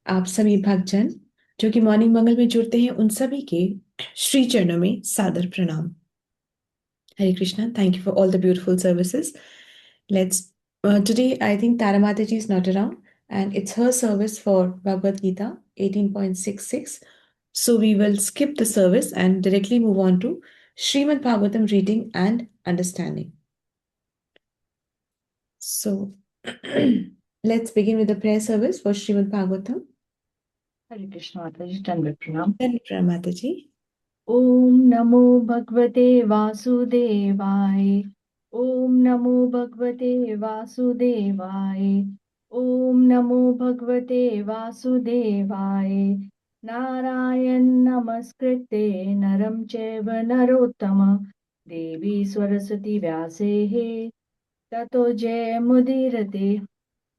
आप सभी भक्तजन जो कि मॉर्निंग मंगल में जुड़ते हैं उन सभी के श्री चरणों में सादर प्रणाम। Hare Krishna. Thank you for all the beautiful services. Let's today I think Tara Mataji is not around and it's her service for Bhagavad Gita 18.66. So we will skip the service and directly move on to Srimad Bhagavatam reading and understanding. So let's begin with the prayer service for Srimad Bhagavatam. हरे कृष्ण माता जी, दंडवत प्रणाम। धन्यवाद माता जी। ओम नमो भगवते वासुदेवाय। ओम नमो भगवते वासुदेवाय। ओम नमो भगवते वासुदेवाय। नारायण नमस्कृत्य नरं चैव नरोत्तमं देवी सरस्वती व्यासेः ततो जयमुदीरते।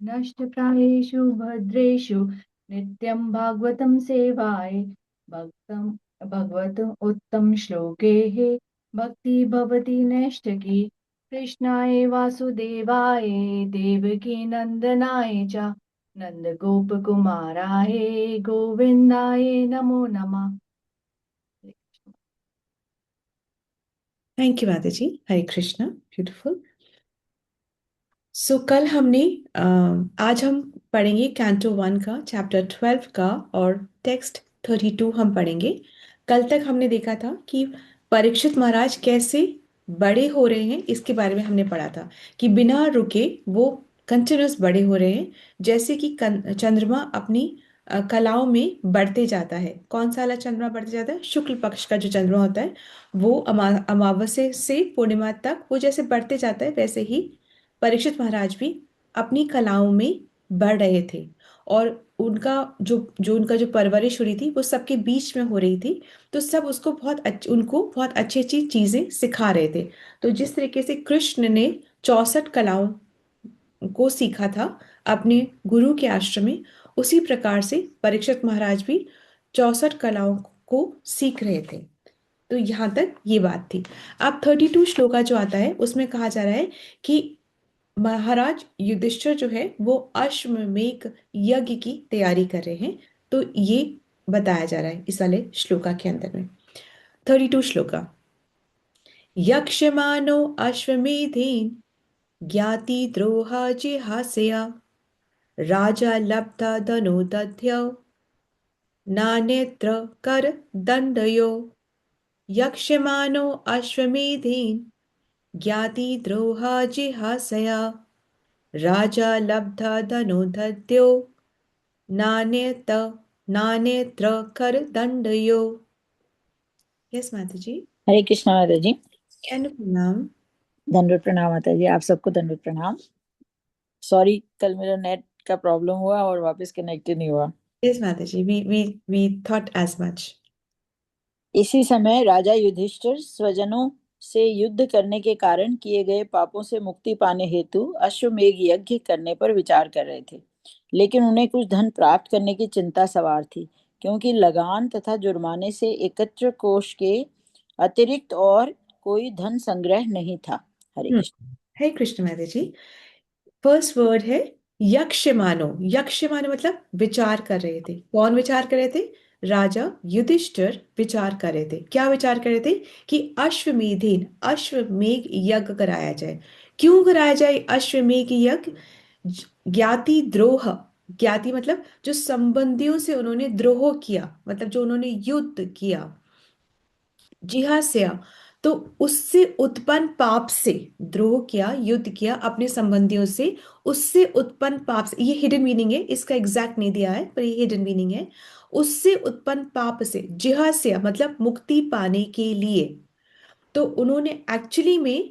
नष्टप्रायेषु भद्रेषु नित्यं भागवतं सेवाय भक्तं भगवत उत्तम श्लोकेः भक्ति भवति नैष्ठकी। कृष्णाय वासुदेवाय देवकी नंदनाय च नंदगोपकुमाराय गोविंदाय नमो नमः। थैंक यू माता जी। हरे कृष्णा। ब्यूटीफुल। कल हमने आज हम पढ़ेंगे कैंटो 1 का चैप्टर 12 का और टेक्स्ट 32 हम पढ़ेंगे। कल तक हमने देखा था कि परीक्षित महाराज कैसे बड़े हो रहे हैं, इसके बारे में हमने पढ़ा था कि बिना रुके वो कंटिन्यूस बड़े हो रहे हैं, जैसे कि चंद्रमा अपनी कलाओं में बढ़ते जाता है। कौन सा वाला चंद्रमा बढ़ते जाता है? शुक्ल पक्ष का जो चंद्रमा होता है वो अमावस्या से पूर्णिमा तक वो जैसे बढ़ते जाता है, वैसे ही परीक्षित महाराज भी अपनी कलाओं में बढ़ रहे थे। और उनका जो उनका जो परवरिश हो रही थी वो सबके बीच में हो रही थी, तो सब उसको उनको बहुत अच्छी अच्छी चीजें सिखा रहे थे। तो जिस तरीके से कृष्ण ने 64 कलाओं को सीखा था अपने गुरु के आश्रम में, उसी प्रकार से परीक्षित महाराज भी 64 कलाओं को सीख रहे थे। तो यहाँ तक ये बात थी। अब 32 श्लोका जो आता है उसमें कहा जा रहा है कि महाराज युधिष्ठिर जो है वो अश्वमेध यज्ञ की तैयारी कर रहे हैं। तो ये बताया जा रहा है इस वाले श्लोका के अंदर में। 32 श्लोका। यक्षमानो अश्वमेधेन ज्ञाति द्रोहा जिहास्या राजा लब्धा धनो दध्यो नानेत्र कर दंडयो। यक्षमानो अश्वमेधेन ज्ञाति द्रोहा जिहास्या राजा लब्धा धनो दध्यो नान्यत नानेत्र कर दंडयो। यस माता जी। हरे कृष्ण माता जी। प्रणाम। दंडवत प्रणाम माता जी, आप सबको दंडवत प्रणाम। सॉरी, कल मेरा नेट का प्रॉब्लम हुआ और वापस कनेक्ट नहीं हुआ। यस माता जी, वी थॉट एज मच। इसी समय राजा युधिष्ठिर स्वजनों से युद्ध करने के कारण किए गए पापों से मुक्ति पाने हेतु अश्वमेध यज्ञ करने पर विचार कर रहे थे, लेकिन उन्हें कुछ धन प्राप्त करने की चिंता सवार थी, क्योंकि लगान तथा जुर्माने से एकत्र कोष के अतिरिक्त और कोई धन संग्रह नहीं था। हरे कृष्ण। हे कृष्ण माता जी। फर्स्ट वर्ड है यक्षमानो। यक्षमानो मतलब विचार कर रहे थे। कौन विचार कर रहे थे? राजा युधिष्ठिर विचार कर रहे थे। क्या विचार कर रहे थे? कि अश्वमेध यज्ञ कराया जाए। क्यों कराया जाए अश्वमेध यज्ञ? ज्ञाति द्रोह। ज्ञाति मतलब जो संबंधियों से उन्होंने द्रोह किया, मतलब जो उन्होंने युद्ध किया, जिहास्या, तो उससे उत्पन्न पाप से द्रोह किया, युद्ध किया अपने संबंधियों से, उससे उत्पन्न पाप से। ये हिडन मीनिंग है, इसका एग्जैक्ट नहीं दिया है पर ये हिडन मीनिंग है। उससे उत्पन्न पाप से, जिहास्या मतलब मुक्ति पाने के लिए। तो उन्होंने एक्चुअली में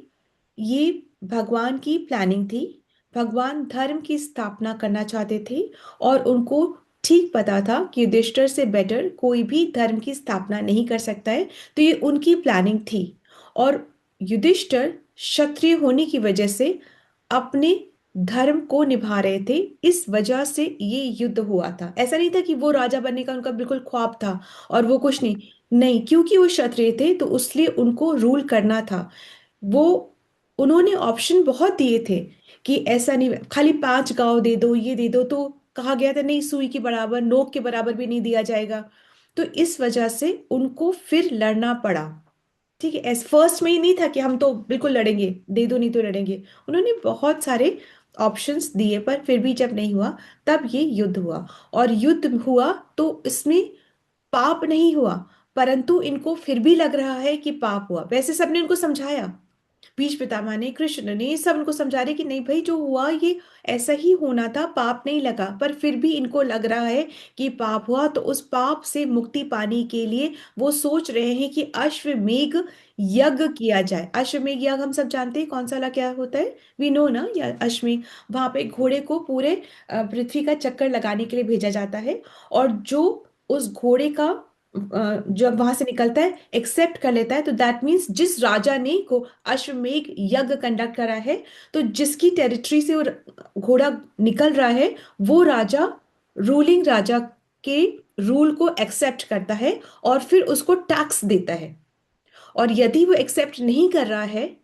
ये भगवान की प्लानिंग थी। भगवान धर्म की स्थापना करना चाहते थे और उनको ठीक पता था कि युधिष्ठिर से बेटर कोई भी धर्म की स्थापना नहीं कर सकता है। तो ये उनकी प्लानिंग थी। और युधिष्ठिर क्षत्रिय होने की वजह से अपने धर्म को निभा रहे थे, इस वजह से ये युद्ध हुआ था। ऐसा नहीं था कि वो राजा बनने का उनका बिल्कुल ख्वाब था और वो कुछ नहीं। नहीं, क्योंकि वो क्षत्रिय थे तो उसलिए उनको रूल करना था। वो उन्होंने ऑप्शन बहुत दिए थे कि ऐसा नहीं, खाली 5 गांव दे दो, ये दे दो तो कहा गया था नहीं सुई के बराबर नोक के बराबर भी नहीं दिया जाएगा। तो इस वजह से उनको फिर लड़ना पड़ा। ठीक है, एस फर्स्ट में ही नहीं था कि हम तो बिल्कुल लड़ेंगे, दे दो नहीं तो लड़ेंगे। उन्होंने बहुत सारे ऑप्शंस दिए पर फिर भी जब नहीं हुआ तब ये युद्ध हुआ। और युद्ध हुआ तो इसमें पाप नहीं हुआ, परंतु इनको फिर भी लग रहा है कि पाप हुआ। वैसे सबने उनको समझाया, भीष्म पितामह ने, कृष्ण ने, ये सब उनको समझा रहे कि नहीं भाई जो हुआ ये ऐसा ही होना था, पाप नहीं लगा। पर फिर भी इनको लग रहा है कि पाप हुआ, तो उस पाप से मुक्ति पाने के लिए वो सोच रहे हैं कि अश्वमेध यज्ञ किया जाए। अश्वमेध यज्ञ हम सब जानते हैं कौन सा वाला क्या होता है, वी नो ना, या अश्वमेध, वहां पे घोड़े को पूरे पृथ्वी का चक्कर लगाने के लिए भेजा जाता है। और जो उस घोड़े का जब वहां से निकलता है एक्सेप्ट कर लेता है, तो दैट मीन्स जिस राजा ने को अश्वमेध यज्ञ कंडक्ट करा है, तो जिसकी टेरिटरी से वो घोड़ा निकल रहा है, वो राजा रूलिंग राजा के रूल को एक्सेप्ट करता है और फिर उसको टैक्स देता है। और यदि वो एक्सेप्ट नहीं कर रहा है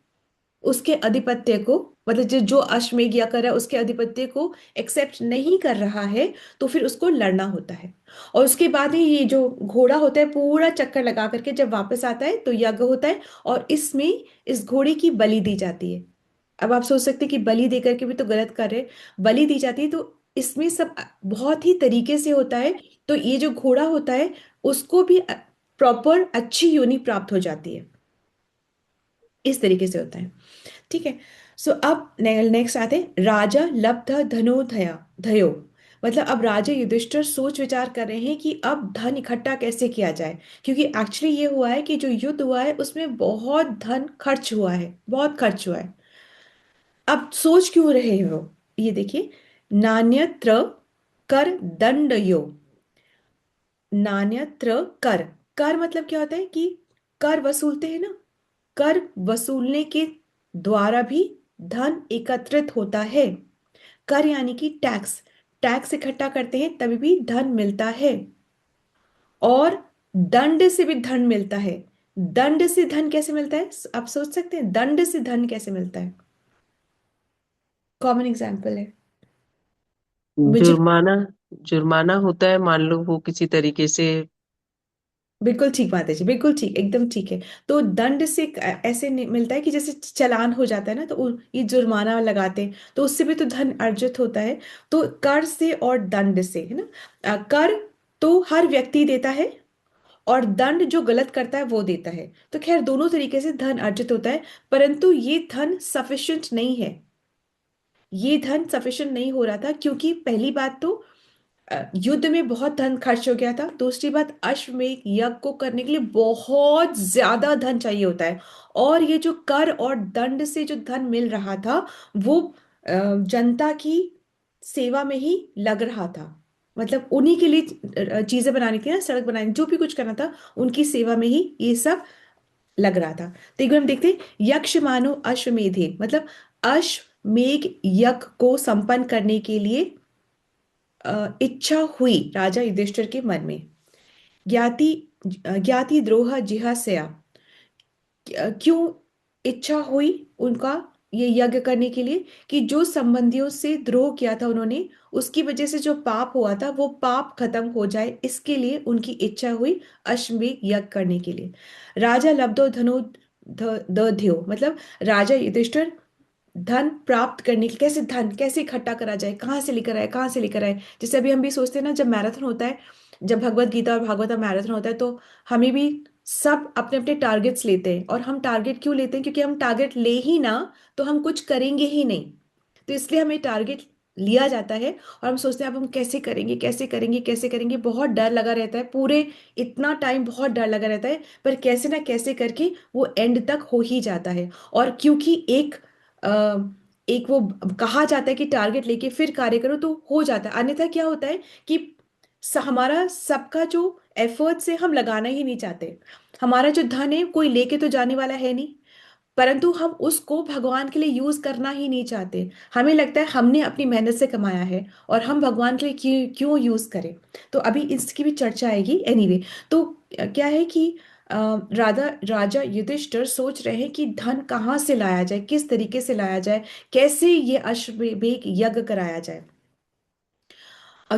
उसके अधिपत्य को, मतलब जो जो अश्वमेध या कर रहा है उसके अधिपत्य को एक्सेप्ट नहीं कर रहा है, तो फिर उसको लड़ना होता है। और उसके बाद ही ये जो घोड़ा होता है पूरा चक्कर लगा करके जब वापस आता है तो यज्ञ होता है, और इसमें इस घोड़े की बलि दी जाती है। अब आप सोच सकते हैं कि बलि देकर के भी तो गलत कर रहे, बलि दी जाती है। तो इसमें सब बहुत ही तरीके से होता है। तो ये जो घोड़ा होता है उसको भी प्रॉपर अच्छी योनि प्राप्त हो जाती है। इस तरीके से होता है। ठीक है। सो अब नेक्स्ट आते हैं राजा लब्ध धनोधया धयो। मतलब अब राजा युधिष्ठिर सोच विचार कर रहे हैं कि अब धन इकट्ठा कैसे किया जाए, क्योंकि एक्चुअली ये हुआ है कि जो युद्ध हुआ है उसमें बहुत धन खर्च हुआ है, बहुत खर्च हुआ है। अब सोच क्यों रहे हो, ये देखिए, नान्यत्र कर दंडयो। नान्यत्र कर, कर मतलब क्या होता है कि कर वसूलते हैं ना, कर वसूलने के द्वारा भी धन एकत्रित होता है। कर यानी कि टैक्स, टैक्स इकट्ठा करते हैं तभी भी धन मिलता है। और दंड से भी धन मिलता है। दंड से धन कैसे मिलता है, आप सोच सकते हैं दंड से धन कैसे मिलता है? कॉमन एग्जाम्पल है, मुझे। जुर्माना, जुर्माना होता है, मान लो वो किसी तरीके से। बिल्कुल ठीक बात है जी, बिल्कुल ठीक, एकदम ठीक है। तो दंड से ऐसे मिलता है कि जैसे चालान हो जाता है ना, तो ये जुर्माना लगाते हैं तो उससे भी तो धन अर्जित होता है। तो कर से और दंड से, है ना। कर तो हर व्यक्ति देता है, और दंड जो गलत करता है वो देता है। तो खैर दोनों तरीके से धन अर्जित होता है, परंतु ये धन सफिशिएंट नहीं है। ये धन सफिशिएंट नहीं हो रहा था, क्योंकि पहली बात तो युद्ध में बहुत धन खर्च हो गया था। दूसरी बात, अश्वमेध यज्ञ को करने के लिए बहुत ज्यादा धन चाहिए होता है। और ये जो कर और दंड से जो धन मिल रहा था वो जनता की सेवा में ही लग रहा था। मतलब उन्हीं के लिए चीजें बनानी थी ना, सड़क बनानी, जो भी कुछ करना था उनकी सेवा में ही ये सब लग रहा था। तो एक बार हम देखते हैं, यक्ष मानो अश्वमेधे, मतलब अश्वमेध यज्ञ को संपन्न करने के लिए इच्छा हुई राजा युधिष्ठिर के मन में। ज्ञाति ज्ञाति द्रोह जिहास्या, क्यों इच्छा हुई उनका ये यज्ञ करने के लिए, कि जो संबंधियों से द्रोह किया था उन्होंने, उसकी वजह से जो पाप हुआ था वो पाप खत्म हो जाए, इसके लिए उनकी इच्छा हुई अश्वमेध यज्ञ करने के लिए। राजा लब्धो धनो दध्यो, मतलब राजा युधिष्ठिर धन प्राप्त करने के, कैसे धन कैसे इकट्ठा करा जाए, कहाँ से लेकर आए, कहाँ से लेकर आए। जैसे अभी हम भी सोचते हैं ना, जब मैराथन होता है, जब भगवत गीता और भागवत मैराथन होता है, तो हमें भी सब अपने अपने टारगेट्स लेते हैं। और हम टारगेट क्यों लेते हैं, क्योंकि हम टारगेट ले ही ना तो हम कुछ करेंगे ही नहीं। तो इसलिए हमें टारगेट लिया जाता है, और हम सोचते हैं अब हम कैसे करेंगे, कैसे करेंगे, कैसे करेंगे, बहुत डर लगा रहता है, पूरे इतना टाइम बहुत डर लगा रहता है। पर कैसे ना कैसे करके वो एंड तक हो ही जाता है। और क्योंकि अ, एक वो कहा जाता है कि टारगेट लेके फिर कार्य करो तो हो जाता है। अन्यथा क्या होता है कि हमारा सबका जो एफर्ट से हम लगाना ही नहीं चाहते। हमारा जो धन है कोई लेके तो जाने वाला है नहीं, परंतु हम उसको भगवान के लिए यूज करना ही नहीं चाहते। हमें लगता है हमने अपनी मेहनत से कमाया है और हम भगवान के लिए क्यों क्यों यूज करें। तो अभी इसकी भी चर्चा आएगी एनीवे। तो क्या है कि अ, राजा राजा युधिष्ठिर सोच रहे हैं कि धन कहाँ से लाया जाए, किस तरीके से लाया जाए, कैसे ये अश्वमेध यज्ञ कराया जाए।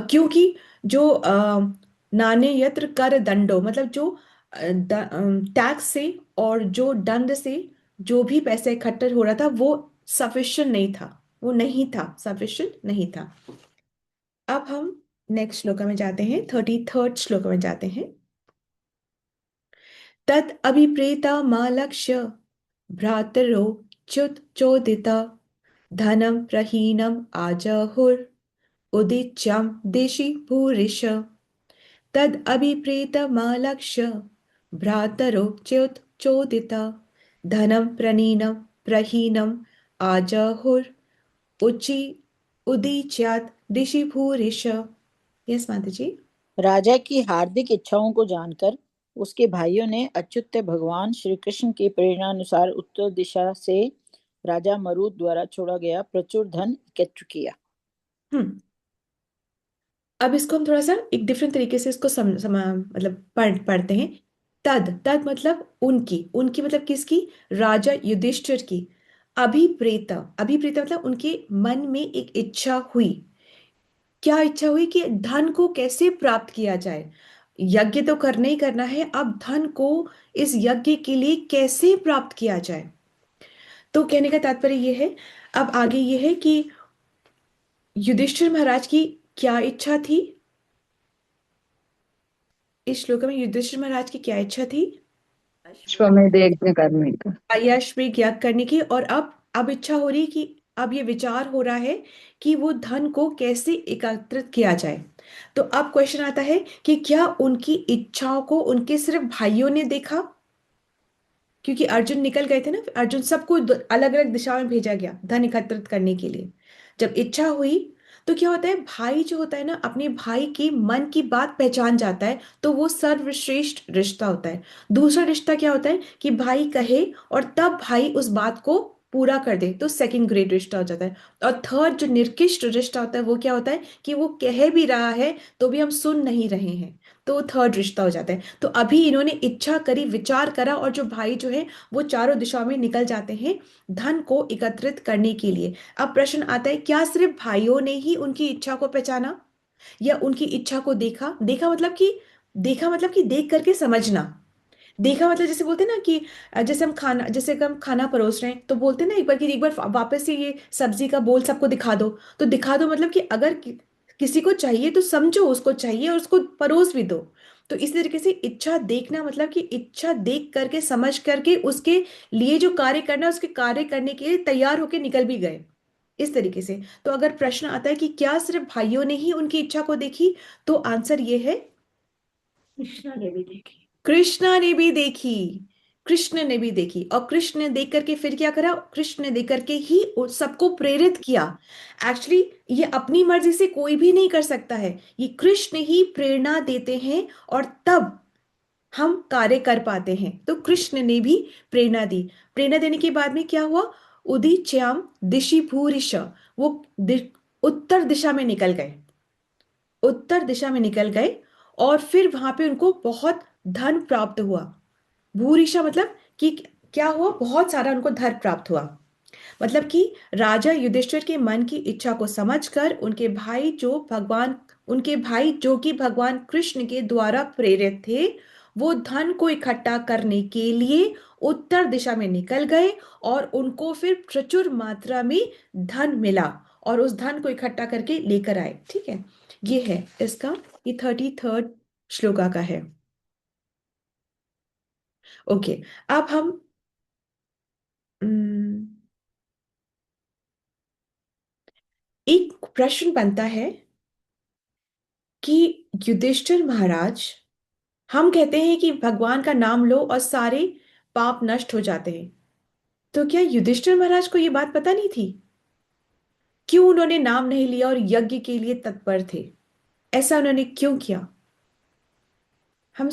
क्योंकि जो नाने यत्र कर दंडो, मतलब जो टैक्स से और जो दंड से जो भी पैसे इकट्ठा हो रहा था वो सफिशिएंट नहीं था, वो नहीं था, सफिशिएंट नहीं था। अब हम नेक्स्ट श्लोक में जाते हैं, 33rd श्लोक में जाते हैं। तत् अभिप्रेतमालक्ष्य भ्रातरो च्युत चोदित धनं प्रहीनम् आजहुर उदीच्यं दिशि भूरिश। तद् अभिप्रेतमालक्ष्य भ्रातरो च्युत धनं प्रहीनम् आजहुर उचि उदीच्यात् दिशि भूरिश। यस माता जी। राजा की हार्दिक इच्छाओं को जानकर उसके भाइयों ने अच्युत भगवान श्री कृष्ण की प्रेरणानुसार उत्तर दिशा से राजा मरुद द्वारा छोड़ा गया प्रचुर धन एकत्र किया। हम्म अब इसको हम थोड़ा सा एक डिफरेंट तरीके से इसको मतलब पढ़ते हैं। तद तद मतलब उनकी, उनकी मतलब किसकी? राजा युधिष्ठिर की। अभिप्रेत, अभिप्रेत मतलब उनके मन में एक इच्छा हुई। क्या इच्छा हुई? कि धन को कैसे प्राप्त किया जाए। यज्ञ तो करना ही करना है, अब धन को इस यज्ञ के लिए कैसे प्राप्त किया जाए। तो कहने का तात्पर्य यह है, अब आगे यह है कि युधिष्ठिर महाराज की क्या इच्छा थी। इस श्लोक में युधिष्ठिर महाराज की क्या इच्छा थी? अश्वमेध यज्ञ करने का। अयश्विक याग करने की। और अब इच्छा हो रही कि अब ये विचार हो रहा है कि वो धन को कैसे एकत्रित किया जाए। तो अब क्वेश्चन आता है कि क्या उनकी इच्छाओं को उनके सिर्फ भाइयों ने देखा? क्योंकि अर्जुन निकल गए थे ना, अर्जुन सबको अलग अलग दिशा में भेजा गया धन एकत्रित करने के लिए। जब इच्छा हुई तो क्या होता है, भाई जो होता है ना अपने भाई की मन की बात पहचान जाता है, तो वो सर्वश्रेष्ठ रिश्ता होता है। दूसरा रिश्ता क्या होता है कि भाई कहे और तब भाई उस बात को पूरा कर दे, तो सेकंड ग्रेड रिश्ता हो जाता है। और थर्ड जो निर्किष्ट रिश्ता होता है वो क्या होता है कि वो कह भी रहा है तो भी हम सुन नहीं रहे हैं, तो थर्ड रिश्ता हो जाता है। तो अभी इन्होंने इच्छा करी, विचार करा, और जो भाई जो है वो चारों दिशाओं में निकल जाते हैं धन को एकत्रित करने के लिए। अब प्रश्न आता है, क्या सिर्फ भाइयों ने ही उनकी इच्छा को पहचाना या उनकी इच्छा को देखा? देखा मतलब कि देख करके समझना। देखा मतलब जैसे बोलते हैं ना कि जैसे हम खाना परोस रहे हैं तो बोलते हैं ना एक बार कि एक बार वापस से ये सब्जी का बोल सबको दिखा दो। तो दिखा दो मतलब कि अगर किसी को चाहिए तो समझो उसको चाहिए और उसको परोस भी दो। तो इस तरीके से इच्छा देखना मतलब कि इच्छा देख करके समझ करके उसके लिए जो कार्य करना है उसके कार्य करने के लिए तैयार होके निकल भी गए, इस तरीके से। तो अगर प्रश्न आता है कि क्या सिर्फ भाइयों ने ही उनकी इच्छा को देखी, तो आंसर ये है कृष्णा ने भी देखी। कृष्णा ने भी देखी। कृष्ण ने भी देखी, और कृष्ण ने देख करके फिर क्या करा? कृष्ण ने देख करके ही उस सबको प्रेरित किया। एक्चुअली ये अपनी मर्जी से कोई भी नहीं कर सकता है, ये कृष्ण ही प्रेरणा देते हैं और तब हम कार्य कर पाते हैं। तो कृष्ण ने भी प्रेरणा दी। प्रेरणा देने के बाद में क्या हुआ? उदीच्याम दिशि भूरिश, वो उत्तर दिशा में निकल गए, उत्तर दिशा में निकल गए। और फिर वहां पे उनको बहुत धन प्राप्त हुआ। भूरिशा मतलब कि क्या हुआ? बहुत सारा उनको धन प्राप्त हुआ। मतलब कि राजा युधिष्ठिर के मन की इच्छा को समझकर उनके भाई जो कि भगवान कृष्ण के द्वारा प्रेरित थे, वो धन को इकट्ठा करने के लिए उत्तर दिशा में निकल गए और उनको फिर प्रचुर मात्रा में धन मिला और उस धन को इकट्ठा करके लेकर आए। ठीक है, ये है इसका, ये 33rd श्लोका का है। ओके, अब हम हम्म, एक प्रश्न बनता है कि युधिष्ठिर महाराज, हम कहते हैं कि भगवान का नाम लो और सारे पाप नष्ट हो जाते हैं, तो क्या युधिष्ठिर महाराज को ये बात पता नहीं थी? क्यों उन्होंने नाम नहीं लिया और यज्ञ के लिए तत्पर थे? ऐसा उन्होंने क्यों किया? हम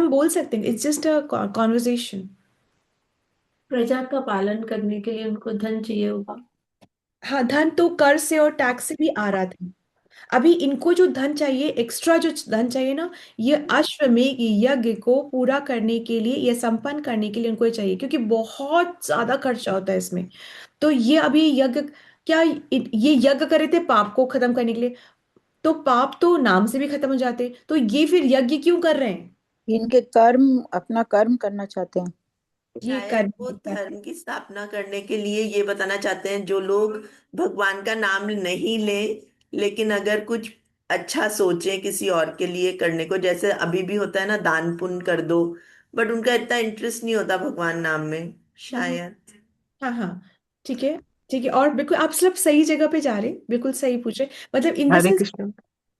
बोल सकते हैं, इट्स जस्ट अ कॉन्वर्जेशन। प्रजा का पालन करने के लिए उनको धन चाहिए होगा। हाँ, धन तो कर से और टैक्स से भी आ रहा था। अभी इनको जो धन चाहिए, एक्स्ट्रा जो धन चाहिए ना, ये अश्वमेध यज्ञ को पूरा करने के लिए, ये संपन्न करने के लिए इनको ये चाहिए, क्योंकि बहुत ज्यादा खर्चा होता है इसमें। तो ये अभी यज्ञ, क्या ये यज्ञ करे थे पाप को खत्म करने के लिए? तो पाप तो नाम से भी खत्म हो जाते, तो ये फिर यज्ञ क्यों कर रहे हैं? इनके कर्म, अपना कर्म करना चाहते हैं। ये शायद कर्म वो दिखाते हैं। धर्म की स्थापना करने के लिए ये बताना चाहते हैं, जो लोग भगवान का नाम नहीं लें लेकिन अगर कुछ अच्छा सोचें किसी और के लिए करने को, जैसे अभी भी होता है ना, दान पुण्य कर दो, बट उनका इतना इंटरेस्ट नहीं होता भगवान नाम में हम्म। शायद। हाँ हाँ, ठीक है। ठीक है, और बिल्कुल आप सब सही जगह पे जा रहे हैं, बिल्कुल सही पूछ रहे हैं। मतलब in the Hare sense, Krishna.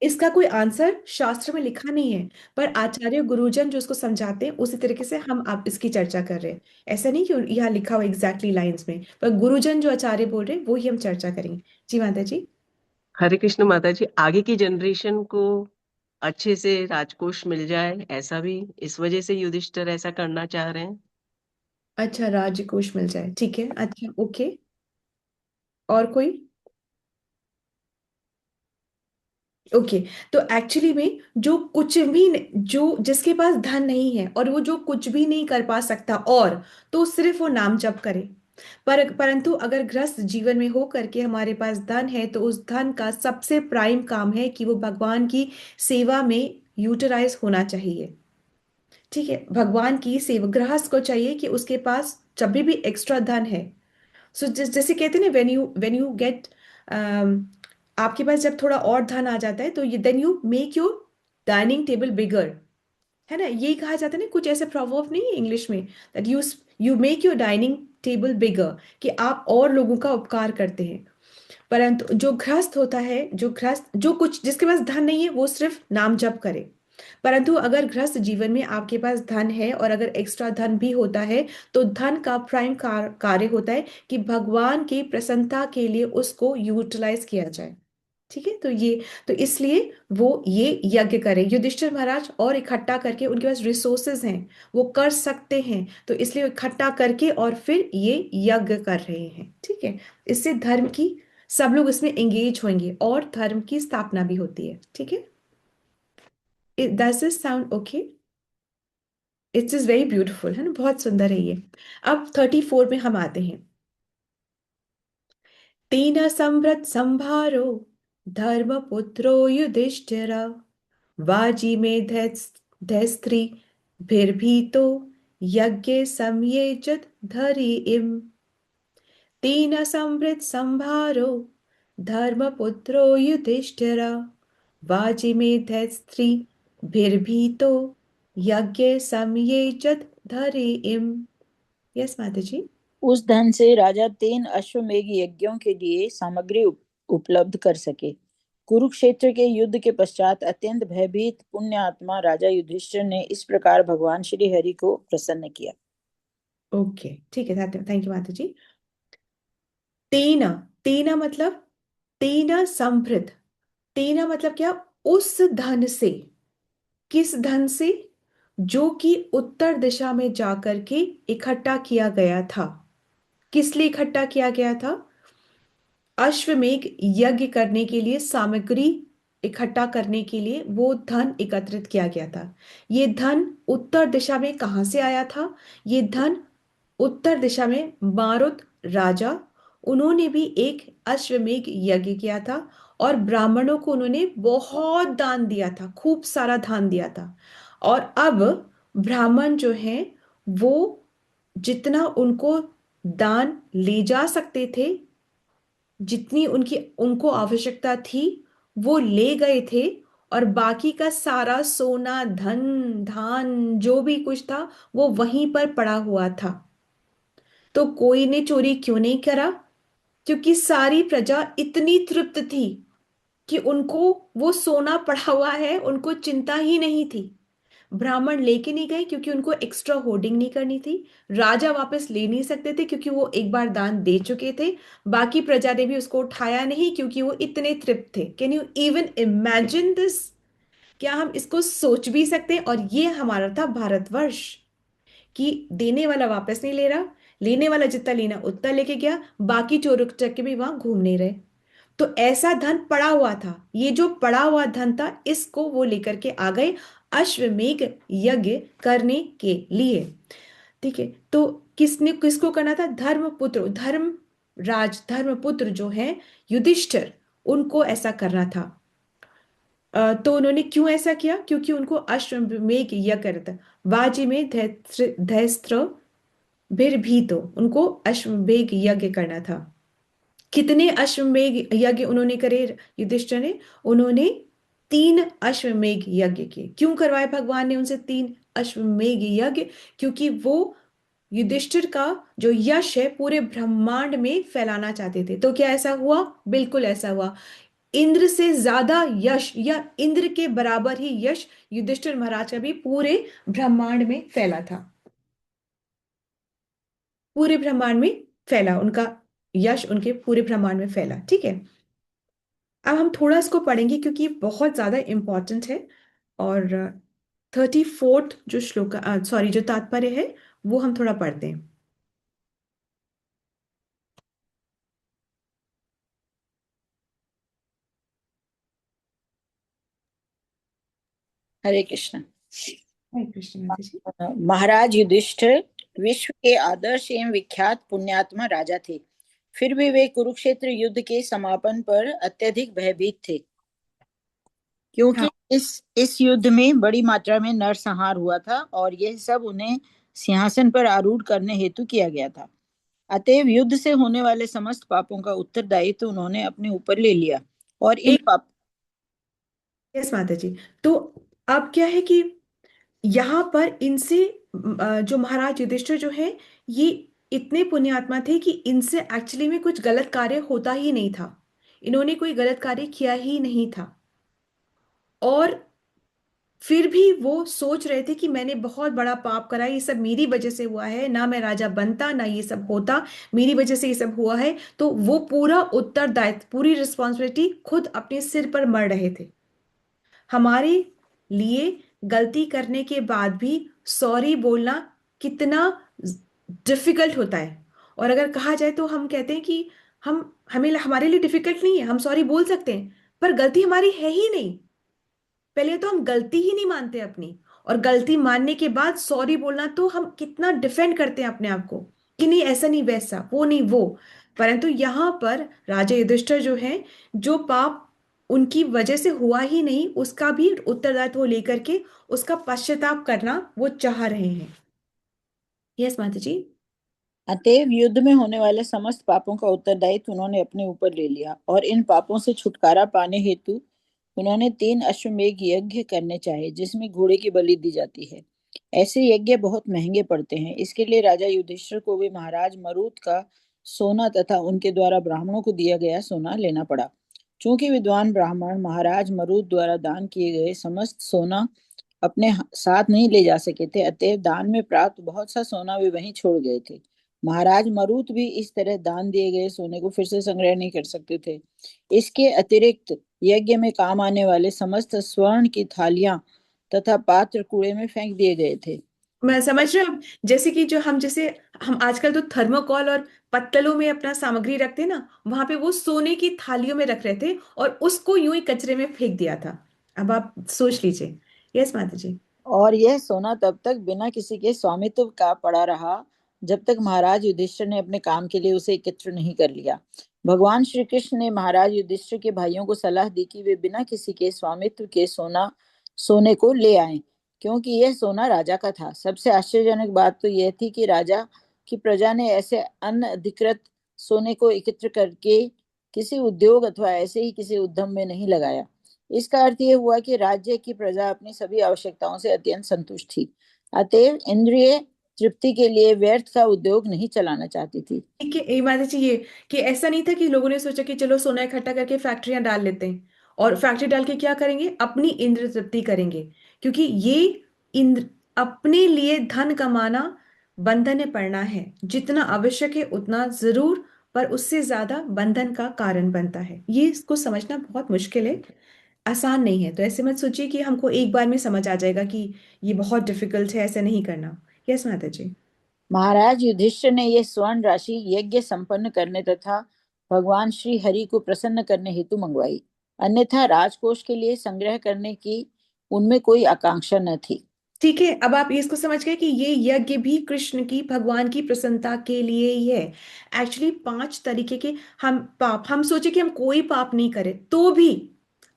इसका कोई आंसर शास्त्र में लिखा नहीं है, पर आचार्य गुरुजन जो इसको समझाते हैं उसी तरीके से हम आप इसकी चर्चा कर रहे हैं। ऐसा नहीं कि यहाँ लिखा हुआ एग्जैक्टली लाइंस में, पर गुरुजन जो आचार्य बोल रहे हैं वो ही हम चर्चा करेंगे। जी माता जी। हरे कृष्ण माता जी, आगे की जनरेशन को अच्छे से राजकोष मिल जाए, ऐसा भी इस वजह से युधिष्ठिर ऐसा करना चाह रहे हैं। अच्छा, राजकोष मिल जाए, ठीक है, अच्छा, ओके। और कोई? ओके। तो एक्चुअली में जो कुछ भी जो जिसके पास धन नहीं है और वो जो कुछ भी नहीं कर पा सकता, और तो सिर्फ वो नाम जप करे। परंतु अगर गृहस्थ जीवन में हो करके हमारे पास धन है, तो उस धन का सबसे प्राइम काम है कि वो भगवान की सेवा में यूटिलाइज होना चाहिए। ठीक है, भगवान की सेवा गृहस्थ को चाहिए कि उसके पास जब भी एक्स्ट्रा धन है, सो जैसे कहते हैं ना, व्हेन यू गेट, आपके पास जब थोड़ा और धन आ जाता है, तो ये then you make your dining table bigger, है ना, यही कहा जाता है ना, कुछ ऐसे प्रॉवर्ब नहीं है इंग्लिश में, that you make your dining table bigger, कि आप और लोगों का उपकार करते हैं। परंतु जो गृहस्थ होता है, जो गृहस्थ जो कुछ जिसके पास धन नहीं है, वो सिर्फ नाम जप करे। परंतु अगर गृहस्थ जीवन में आपके पास धन है और अगर एक्स्ट्रा धन भी होता है, तो धन का प्राइम कार्य होता है कि भगवान की प्रसन्नता के लिए उसको यूटिलाइज किया जाए। ठीक है, तो इसलिए वो ये यज्ञ करें युधिष्ठिर महाराज, और इकट्ठा करके उनके पास रिसोर्सेज हैं, वो कर सकते हैं, तो इसलिए वो इकट्ठा करके और फिर ये यज्ञ कर रहे हैं। ठीक है, इससे धर्म की सब लोग इसमें एंगेज होंगे और धर्म की स्थापना भी होती है। ठीक है, does this sound okay? It's is very beautiful, है ना, बहुत सुंदर है ये। अब 34 में हम आते हैं। तेन संवृत संभारो धर्मपुत्रो युधिष्ठिर वाजी में धैस्त्री भिर्भीतो यज्ञे समयेजत धरि इम। तेन संवृत संभारो धर्मपुत्रो युधिष्ठिर वाजी में धैस्त्री भिर्भीतो यज्ञे समयेजत धरि इम। यस माता जी। उस धन से राजा 3 अश्वमेध यज्ञों के लिए सामग्री उपलब्ध कर सके। कुरुक्षेत्र के युद्ध के पश्चात अत्यंत भयभीत पुण्य आत्मा राजा युधिष्ठिर ने इस प्रकार भगवान श्री हरि को प्रसन्न किया। ओके, ठीक है, थैंक यू माता जी। तेना, तेना मतलब तेना संभृत, तेना मतलब क्या? उस धन से, किस धन से? जो कि उत्तर दिशा में जाकर के इकट्ठा किया गया था। किस लिए इकट्ठा किया गया था? अश्वमेध यज्ञ करने के लिए सामग्री इकट्ठा करने के लिए वो धन एकत्रित किया गया था। ये धन उत्तर दिशा में कहाँ से आया था? ये धन उत्तर दिशा में मारुत राजा, उन्होंने भी एक अश्वमेध यज्ञ किया था और ब्राह्मणों को उन्होंने बहुत दान दिया था, खूब सारा दान दिया था। और अब ब्राह्मण जो हैं, वो जितना उनको दान ले जा सकते थे, जितनी उनकी उनको आवश्यकता थी, वो ले गए थे। और बाकी का सारा सोना धन धान जो भी कुछ था, वो वहीं पर पड़ा हुआ था। तो कोई ने चोरी क्यों नहीं करा? क्योंकि सारी प्रजा इतनी तृप्त थी कि उनको वो सोना पड़ा हुआ है, उनको चिंता ही नहीं थी। ब्राह्मण लेके नहीं गए क्योंकि उनको एक्स्ट्रा होर्डिंग नहीं करनी थी। राजा वापस ले नहीं सकते थे क्योंकि वो एक बार दान दे चुके थे। बाकी प्रजा ने भी उसको उठाया नहीं क्योंकि वो इतने तृप्त थे। Can you even imagine this? क्या हम इसको सोच भी सकते हैं? और ये हमारा था भारतवर्ष, कि देने वाला वापस नहीं ले रहा, लेने वाला जितना लेना उतना लेके गया, बाकी चोर चक्के भी वहां घूम नहीं रहे। तो ऐसा धन पड़ा हुआ था, ये जो पड़ा हुआ धन था, इसको वो लेकर के आ गए अश्वमेध यज्ञ करने के लिए। ठीक है, तो किसने किसको करना था? धर्मपुत्र, धर्मपुत्र जो है युधिष्ठिर, उनको ऐसा करना था। तो उन्होंने क्यों ऐसा किया? क्योंकि उनको अश्वमेध यज्ञ करना था। वाजी में धैस्त्र भीर भी, तो उनको अश्वमेध यज्ञ करना था। कितने अश्वमेध यज्ञ उन्होंने करे युधिष्ठिर ने? उन्होंने 3 अश्वमेध यज्ञ किए। क्यों करवाए भगवान ने उनसे 3 अश्वमेध यज्ञ? क्योंकि वो युधिष्ठिर का जो यश है पूरे ब्रह्मांड में फैलाना चाहते थे। तो क्या ऐसा हुआ? बिल्कुल ऐसा हुआ। इंद्र से ज्यादा यश या इंद्र के बराबर ही यश युधिष्ठिर महाराज का भी पूरे ब्रह्मांड में फैला था। पूरे ब्रह्मांड में फैला उनका यश, उनके पूरे ब्रह्मांड में फैला। ठीक है, अब हम थोड़ा इसको पढ़ेंगे क्योंकि ये बहुत ज्यादा इंपॉर्टेंट है। और 34th जो श्लोक, सॉरी, जो तात्पर्य है वो हम थोड़ा पढ़ते हैं। हरे कृष्ण। हरे कृष्ण माता जी। महाराज युधिष्ठिर विश्व के आदर्श एवं विख्यात पुण्यात्मा राजा थे। फिर भी वे कुरुक्षेत्र युद्ध के समापन पर अत्यधिक भयभीत थे, क्योंकि हाँ, इस युद्ध में बड़ी मात्रा में नरसंहार हुआ था और यह सब उन्हें सिंहासन पर आरूढ़ करने हेतु किया गया था। अतएव युद्ध से होने वाले समस्त पापों का उत्तरदायित्व उन्होंने अपने ऊपर ले लिया और इन एक, पाप यस माता जी। तो अब क्या है कि यहाँ पर इनसे जो महाराज युधिष्ठिर जो है, ये इतने पुण्यात्मा थे कि इनसे एक्चुअली में कुछ गलत कार्य होता ही नहीं था। इन्होंने कोई गलत कार्य किया ही नहीं था। और फिर भी वो सोच रहे थे कि मैंने बहुत बड़ा पाप करा, ये सब मेरी वजह से हुआ है, ना मैं राजा बनता ना ये सब होता, मेरी वजह से ये सब हुआ है। तो वो पूरा उत्तरदायित्व, पूरी रिस्पॉन्सिबिलिटी खुद अपने सिर पर मर रहे थे। हमारे लिए गलती करने के बाद भी सॉरी बोलना कितना डिफिकल्ट होता है। और अगर कहा जाए तो हम कहते हैं कि हमें हमारे लिए डिफिकल्ट नहीं है, हम सॉरी बोल सकते हैं, पर गलती हमारी है ही नहीं। पहले तो हम गलती ही नहीं मानते अपनी, और गलती मानने के बाद सॉरी बोलना तो हम कितना डिफेंड करते हैं अपने आप को कि नहीं ऐसा नहीं वैसा, वो नहीं वो। परंतु यहाँ पर राजा युधिष्ठिर जो है, जो पाप उनकी वजह से हुआ ही नहीं उसका भी उत्तरदायित्व वो लेकर के उसका पश्चाताप करना वो चाह रहे हैं। यस माता जी। अतएव युद्ध में होने वाले समस्त पापों का उत्तरदायित्व उन्होंने अपने ऊपर ले लिया और इन पापों से छुटकारा पाने हेतु उन्होंने 3 अश्वमेध यज्ञ करने चाहे, जिसमें घोड़े की बलि दी जाती है। ऐसे यज्ञ बहुत महंगे पड़ते हैं, इसके लिए राजा युधिष्ठिर को भी महाराज मरुत का सोना तथा उनके द्वारा ब्राह्मणों को दिया गया सोना लेना पड़ा। चूंकि विद्वान ब्राह्मण महाराज मरुत द्वारा दान किए गए समस्त सोना अपने साथ नहीं ले जा सके थे, अतएव दान में प्राप्त बहुत सा सोना वे वहीं छोड़ गए थे। महाराज मरुत भी इस तरह दान दिए गए सोने को फिर से संग्रह नहीं कर सकते थे। इसके अतिरिक्त यज्ञ में काम आने वाले समस्त स्वर्ण की थालियां तथा पात्र कूड़े में फेंक दिए गए थे। मैं समझ रही हूँ। जैसे कि जो हम जैसे हम आजकल तो थर्मोकॉल और पत्तलों में अपना सामग्री रखते हैं ना, वहां पे वो सोने की थालियों में रख रहे थे और उसको यूं ही कचरे में फेंक दिया था। अब आप सोच लीजिए। यस माता जी। और यह सोना तब तक बिना किसी के स्वामित्व का पड़ा रहा जब तक महाराज युधिष्ठिर ने अपने काम के लिए उसे एकत्र नहीं कर लिया। भगवान श्री कृष्ण ने महाराज युधिष्ठिर के भाइयों को सलाह दी कि वे बिना किसी के स्वामित्व के सोने को ले आएं, क्योंकि यह सोना राजा का था। सबसे आश्चर्यजनक बात तो यह थी कि राजा की प्रजा ने ऐसे अनधिकृत सोने को एकत्र करके किसी उद्योग अथवा ऐसे ही किसी उद्यम में नहीं लगाया। इसका अर्थ यह हुआ कि राज्य की प्रजा अपनी सभी आवश्यकताओं से अत्यंत संतुष्ट थी, अतएव इंद्रिय तृप्ति के लिए व्यर्थ का उद्योग नहीं चलाना चाहती थी। ठीक है, ये माता जी, ये कि ऐसा नहीं था कि लोगों ने सोचा कि चलो सोना इकट्ठा करके फैक्ट्रियां डाल लेते हैं और फैक्ट्री डाल के क्या करेंगे, अपनी इंद्र तृप्ति करेंगे। क्योंकि ये इंद्र अपने लिए धन कमाना बंधन में पड़ना है। जितना आवश्यक है उतना जरूर, पर उससे ज्यादा बंधन का कारण बनता है। ये इसको समझना बहुत मुश्किल है, आसान नहीं है। तो ऐसे मत सोचिए कि हमको एक बार में समझ आ जाएगा कि ये बहुत डिफिकल्ट है, ऐसा नहीं करना। यस माता जी। महाराज युधिष्ठिर ने यह स्वर्ण राशि यज्ञ संपन्न करने तथा भगवान श्री हरि को प्रसन्न करने हेतु मंगवाई, अन्यथा राजकोष के लिए संग्रह करने की उनमें कोई आकांक्षा न थी। ठीक है, अब आप इसको समझ गए कि ये यज्ञ भी कृष्ण की, भगवान की प्रसन्नता के लिए ही है। एक्चुअली 5 तरीके के हम पाप, हम सोचे कि हम कोई पाप नहीं करें तो भी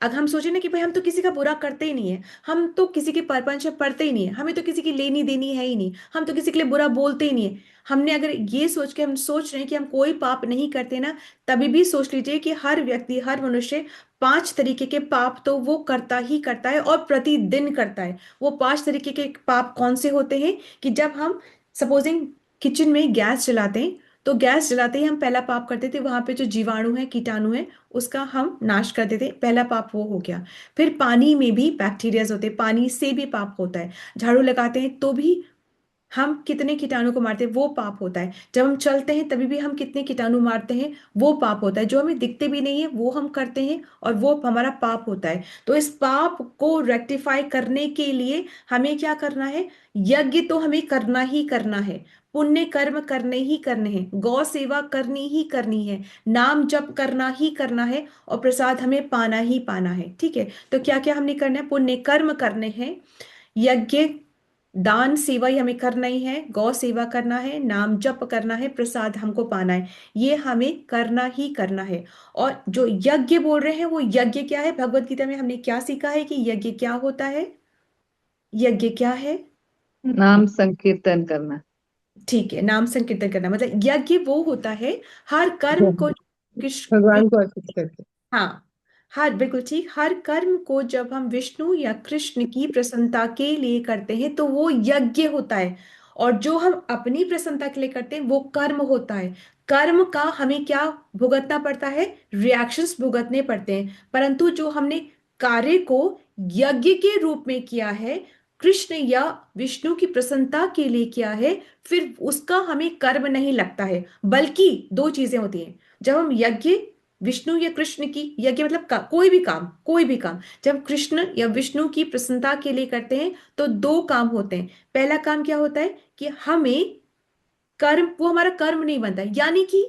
अगर हम सोचे ना कि भाई हम तो किसी का बुरा करते ही नहीं है, हम तो किसी के परपंच में पड़ते ही नहीं है, हमें तो किसी की लेनी देनी है ही नहीं, हम तो किसी के लिए बुरा बोलते ही नहीं है, हमने अगर ये सोच के हम सोच रहे हैं कि हम कोई पाप नहीं करते ना, तभी भी सोच लीजिए कि हर व्यक्ति, हर मनुष्य 5 तरीके के पाप तो वो करता ही करता है और प्रतिदिन करता है। वो 5 तरीके के पाप कौन से होते हैं? कि जब हम सपोजिंग किचन में गैस जलाते हैं, तो गैस जलाते ही हम पहला पाप करते थे, वहां पे जो जीवाणु है, कीटाणु है, उसका हम नाश कर देते, पहला पाप वो हो गया। फिर पानी में भी बैक्टीरियाज होते हैं, पानी से भी पाप होता है। झाड़ू लगाते हैं तो भी हम कितने कीटाणु को मारते हैं, वो पाप होता है। जब हम चलते हैं तभी भी हम कितने कीटाणु मारते हैं, वो पाप होता है। जो हमें दिखते भी नहीं है वो हम करते हैं और वो हमारा पाप होता है। तो इस पाप को रेक्टिफाई करने के लिए हमें क्या करना है? यज्ञ तो हमें करना ही करना है, पुण्य कर्म करने ही करने हैं, गौ सेवा करनी ही करनी है, नाम जप करना ही करना है, और प्रसाद हमें पाना ही पाना है। ठीक है, तो क्या क्या हमने करना है? पुण्य कर्म करने हैं, यज्ञ दान सेवा ही हमें करना ही है, गौ सेवा करना है, नाम जप करना है, प्रसाद हमको पाना है, ये हमें करना ही करना है। और जो यज्ञ बोल रहे हैं वो यज्ञ क्या है? भगवत गीता में हमने क्या सीखा है कि यज्ञ क्या होता है? यज्ञ क्या है? नाम संकीर्तन करना। ठीक है, नाम संकीर्तन करना मतलब यज्ञ वो होता है हर कर्म को भगवान को अर्पित करके। हाँ, हर, बिल्कुल ठीक, हर कर्म को जब हम विष्णु या कृष्ण की प्रसन्नता के लिए करते हैं तो वो यज्ञ होता है। और जो हम अपनी प्रसन्नता के लिए करते हैं वो कर्म होता है। कर्म का हमें क्या भुगतना पड़ता है? रिएक्शंस भुगतने पड़ते हैं। परंतु जो हमने कार्य को यज्ञ के रूप में किया है, कृष्ण या विष्णु की प्रसन्नता के लिए किया है, फिर उसका हमें कर्म नहीं लगता है। बल्कि दो चीजें होती हैं जब हम यज्ञ विष्णु या कृष्ण की, यज्ञ मतलब कोई भी काम, कोई भी काम जब कृष्ण या विष्णु की प्रसन्नता के लिए करते हैं तो दो काम होते हैं। पहला काम क्या होता है कि हमें कर्म, वो हमारा कर्म नहीं बनता है, यानी कि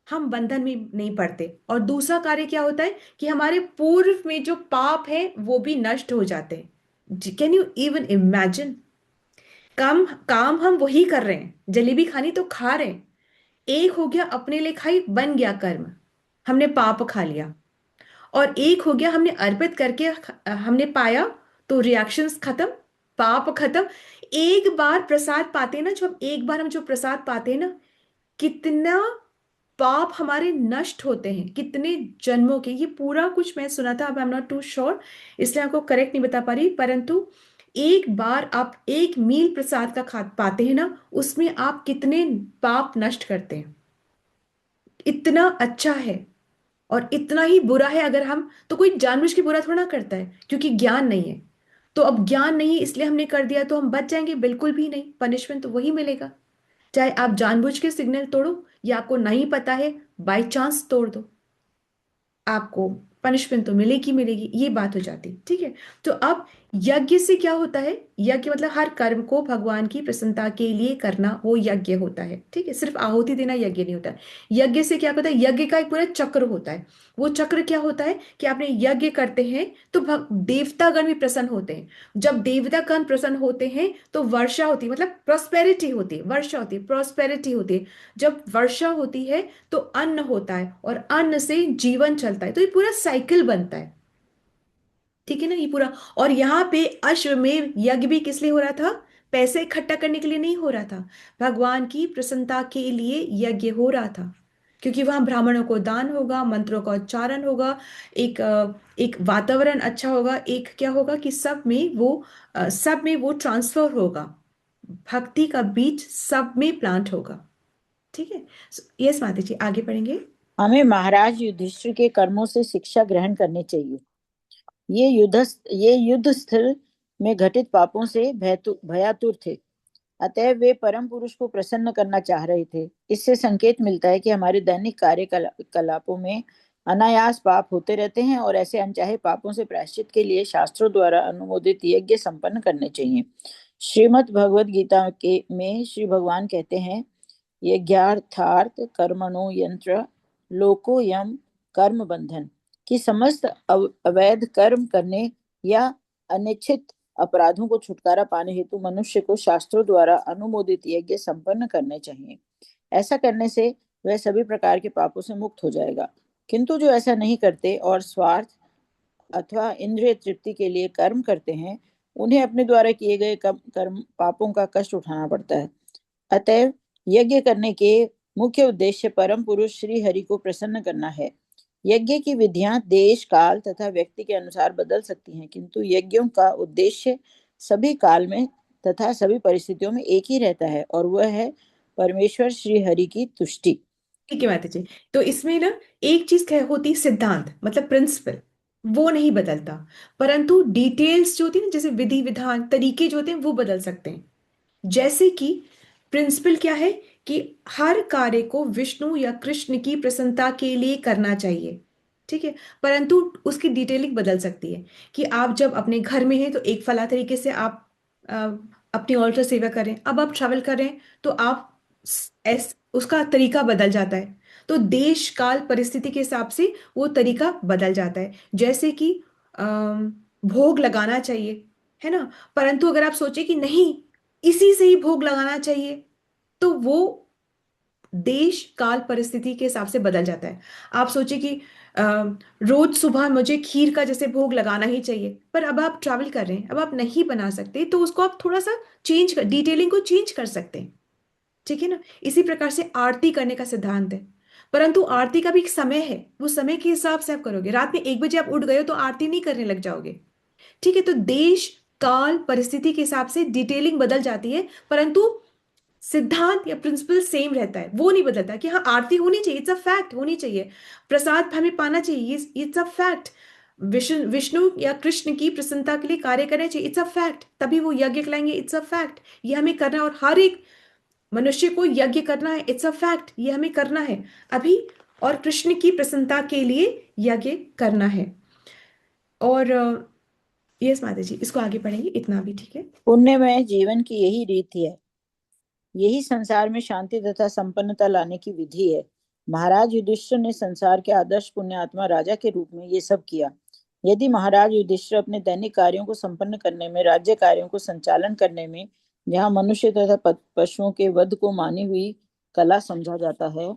हम बंधन में नहीं पड़ते। और दूसरा कार्य क्या होता है कि हमारे पूर्व में जो पाप है वो भी नष्ट हो जाते हैं। Can you even imagine? काम काम हम वही कर रहे हैं, जलेबी खानी तो खा रहे हैं, एक हो गया अपने लिए खाई, बन गया कर्म, हमने पाप खा लिया। और एक हो गया हमने अर्पित करके हमने पाया, तो रिएक्शंस खत्म, पाप खत्म। एक बार प्रसाद पाते हैं ना, जो हम एक बार हम जो प्रसाद पाते हैं ना, कितना पाप हमारे नष्ट होते हैं, कितने जन्मों के। ये पूरा कुछ मैं सुना था, अब I am not too sure, इसलिए आपको करेक्ट नहीं बता पा रही, परंतु एक बार आप एक मील प्रसाद का खा पाते हैं ना, उसमें आप कितने पाप नष्ट करते हैं। इतना अच्छा है और इतना ही बुरा है अगर हम, तो कोई जानबूझ के बुरा थोड़ा ना करता है क्योंकि ज्ञान नहीं है। तो अब ज्ञान नहीं है इसलिए हमने कर दिया तो हम बच जाएंगे? बिल्कुल भी नहीं, पनिशमेंट तो वही मिलेगा। चाहे आप जानबूझ के सिग्नल तोड़ो या आपको नहीं पता है बाय चांस तोड़ दो, आपको पनिशमेंट तो मिलेगी मिलेगी, ये बात हो जाती। ठीक है, तो अब यज्ञ से क्या होता है? यज्ञ मतलब हर कर्म को भगवान की प्रसन्नता के लिए करना, वो यज्ञ होता है। ठीक है, सिर्फ आहुति देना यज्ञ नहीं होता। यज्ञ से क्या होता है? यज्ञ का एक पूरा चक्र होता है। वो चक्र क्या होता है कि आपने यज्ञ करते हैं तो देवतागण भी प्रसन्न होते हैं। जब देवतागण प्रसन्न होते हैं तो वर्षा होती है, मतलब प्रॉस्पेरिटी होती है, वर्षा होती है, प्रॉस्पेरिटी होती है। जब वर्षा होती है तो अन्न होता है और अन्न से जीवन चलता है, तो ये पूरा साइकिल बनता है। ठीक है ना, ये पूरा। और यहाँ पे अश्वमेध यज्ञ भी किस लिए हो रहा था? पैसे इकट्ठा करने के लिए नहीं हो रहा था, भगवान की प्रसन्नता के लिए यज्ञ हो रहा था। क्योंकि वहां ब्राह्मणों को दान होगा, मंत्रों का उच्चारण होगा, एक वातावरण अच्छा होगा, एक क्या होगा कि सब में वो ट्रांसफर होगा, भक्ति का बीज सब में प्लांट होगा। ठीक है, यस माता जी, आगे पढ़ेंगे। हमें महाराज युधिष्ठिर के कर्मों से शिक्षा ग्रहण करनी चाहिए। ये युद्ध स्थल में घटित पापों से भयातुर थे, अतः वे परम पुरुष को प्रसन्न करना चाह रहे थे। इससे संकेत मिलता है कि हमारे दैनिक कार्यकलापों में अनायास पाप होते रहते हैं और ऐसे अनचाहे पापों से प्रायश्चित के लिए शास्त्रों द्वारा अनुमोदित यज्ञ संपन्न करने चाहिए। श्रीमद् भगवद गीता के में श्री भगवान कहते हैं, यज्ञार्थार्थ कर्मणो यंत्र लोकोयम कर्म बंधन, कि समस्त अवैध कर्म करने या अनिच्छित अपराधों को छुटकारा पाने हेतु मनुष्य को शास्त्रों द्वारा अनुमोदित यज्ञ संपन्न करने चाहिए। ऐसा करने से वह सभी प्रकार के पापों से मुक्त हो जाएगा। किंतु जो ऐसा नहीं करते और स्वार्थ अथवा इंद्रिय तृप्ति के लिए कर्म करते हैं, उन्हें अपने द्वारा किए गए कर्म पापों का कष्ट उठाना पड़ता है। अतएव यज्ञ करने के मुख्य उद्देश्य परम पुरुष श्री हरि को प्रसन्न करना है। यज्ञ की विधियां देश, काल तथा व्यक्ति के अनुसार बदल सकती हैं, किंतु यज्ञों का उद्देश्य सभी काल में तथा सभी परिस्थितियों में एक ही रहता है, और वह है परमेश्वर श्री हरि की तुष्टि। ठीक है माता जी। तो इसमें ना एक चीज क्या होती, सिद्धांत मतलब प्रिंसिपल, वो नहीं बदलता, परंतु डिटेल्स जो होती है ना, जैसे विधि विधान तरीके जो होते हैं वो बदल सकते हैं। जैसे कि प्रिंसिपल क्या है कि हर कार्य को विष्णु या कृष्ण की प्रसन्नता के लिए करना चाहिए, ठीक है, परंतु उसकी डिटेलिंग बदल सकती है कि आप जब अपने घर में हैं तो एक फला तरीके से आप अ, अपनी ऑल्टर सेवा करें, अब आप ट्रैवल कर रहे हैं तो आप उसका तरीका बदल जाता है। तो देश काल परिस्थिति के हिसाब से वो तरीका बदल जाता है। जैसे कि भोग लगाना चाहिए, है ना, परंतु अगर आप सोचे कि नहीं इसी से ही भोग लगाना चाहिए, तो वो देश काल परिस्थिति के हिसाब से बदल जाता है। आप सोचिए कि अ, रोज सुबह मुझे खीर का जैसे भोग लगाना ही चाहिए, पर अब आप ट्रैवल कर रहे हैं, अब आप नहीं बना सकते, तो उसको आप थोड़ा सा चेंज कर, डिटेलिंग को चेंज कर सकते हैं, ठीक है ना। इसी प्रकार से आरती करने का सिद्धांत है, परंतु आरती का भी एक समय है, वो समय के हिसाब से आप करोगे। रात में 1 बजे आप उठ गए हो तो आरती नहीं करने लग जाओगे, ठीक है। तो देश काल परिस्थिति के हिसाब से डिटेलिंग बदल जाती है, परंतु सिद्धांत या प्रिंसिपल सेम रहता है, वो नहीं बदलता कि हाँ आरती होनी चाहिए, इट्स अ फैक्ट, होनी चाहिए, प्रसाद हमें पाना चाहिए, it's a fact, Vishnu Vishnu या कृष्ण की प्रसन्नता के लिए कार्य करना चाहिए, इट्स अ फैक्ट, तभी वो यज्ञ खिलाएंगे, इट्स अ फैक्ट, ये हमें करना है, और हर एक मनुष्य को यज्ञ करना है, इट्स अ फैक्ट, ये हमें करना है अभी, और कृष्ण की प्रसन्नता के लिए यज्ञ करना है। और यस माता जी, इसको आगे पढ़ेंगे, इतना भी ठीक है। पुण्यमय जीवन की यही रीति है, यही संसार में शांति तथा संपन्नता लाने की विधि है। महाराज युधिष्ठिर ने संसार के आदर्श पुण्यात्मा राजा के रूप में ये सब किया। यदि महाराज युधिष्ठिर अपने दैनिक कार्यों को संपन्न करने में, राज्य कार्यों को संचालन करने में, जहाँ मनुष्य तथा पशुओं के वध को मानी हुई कला समझा जाता है,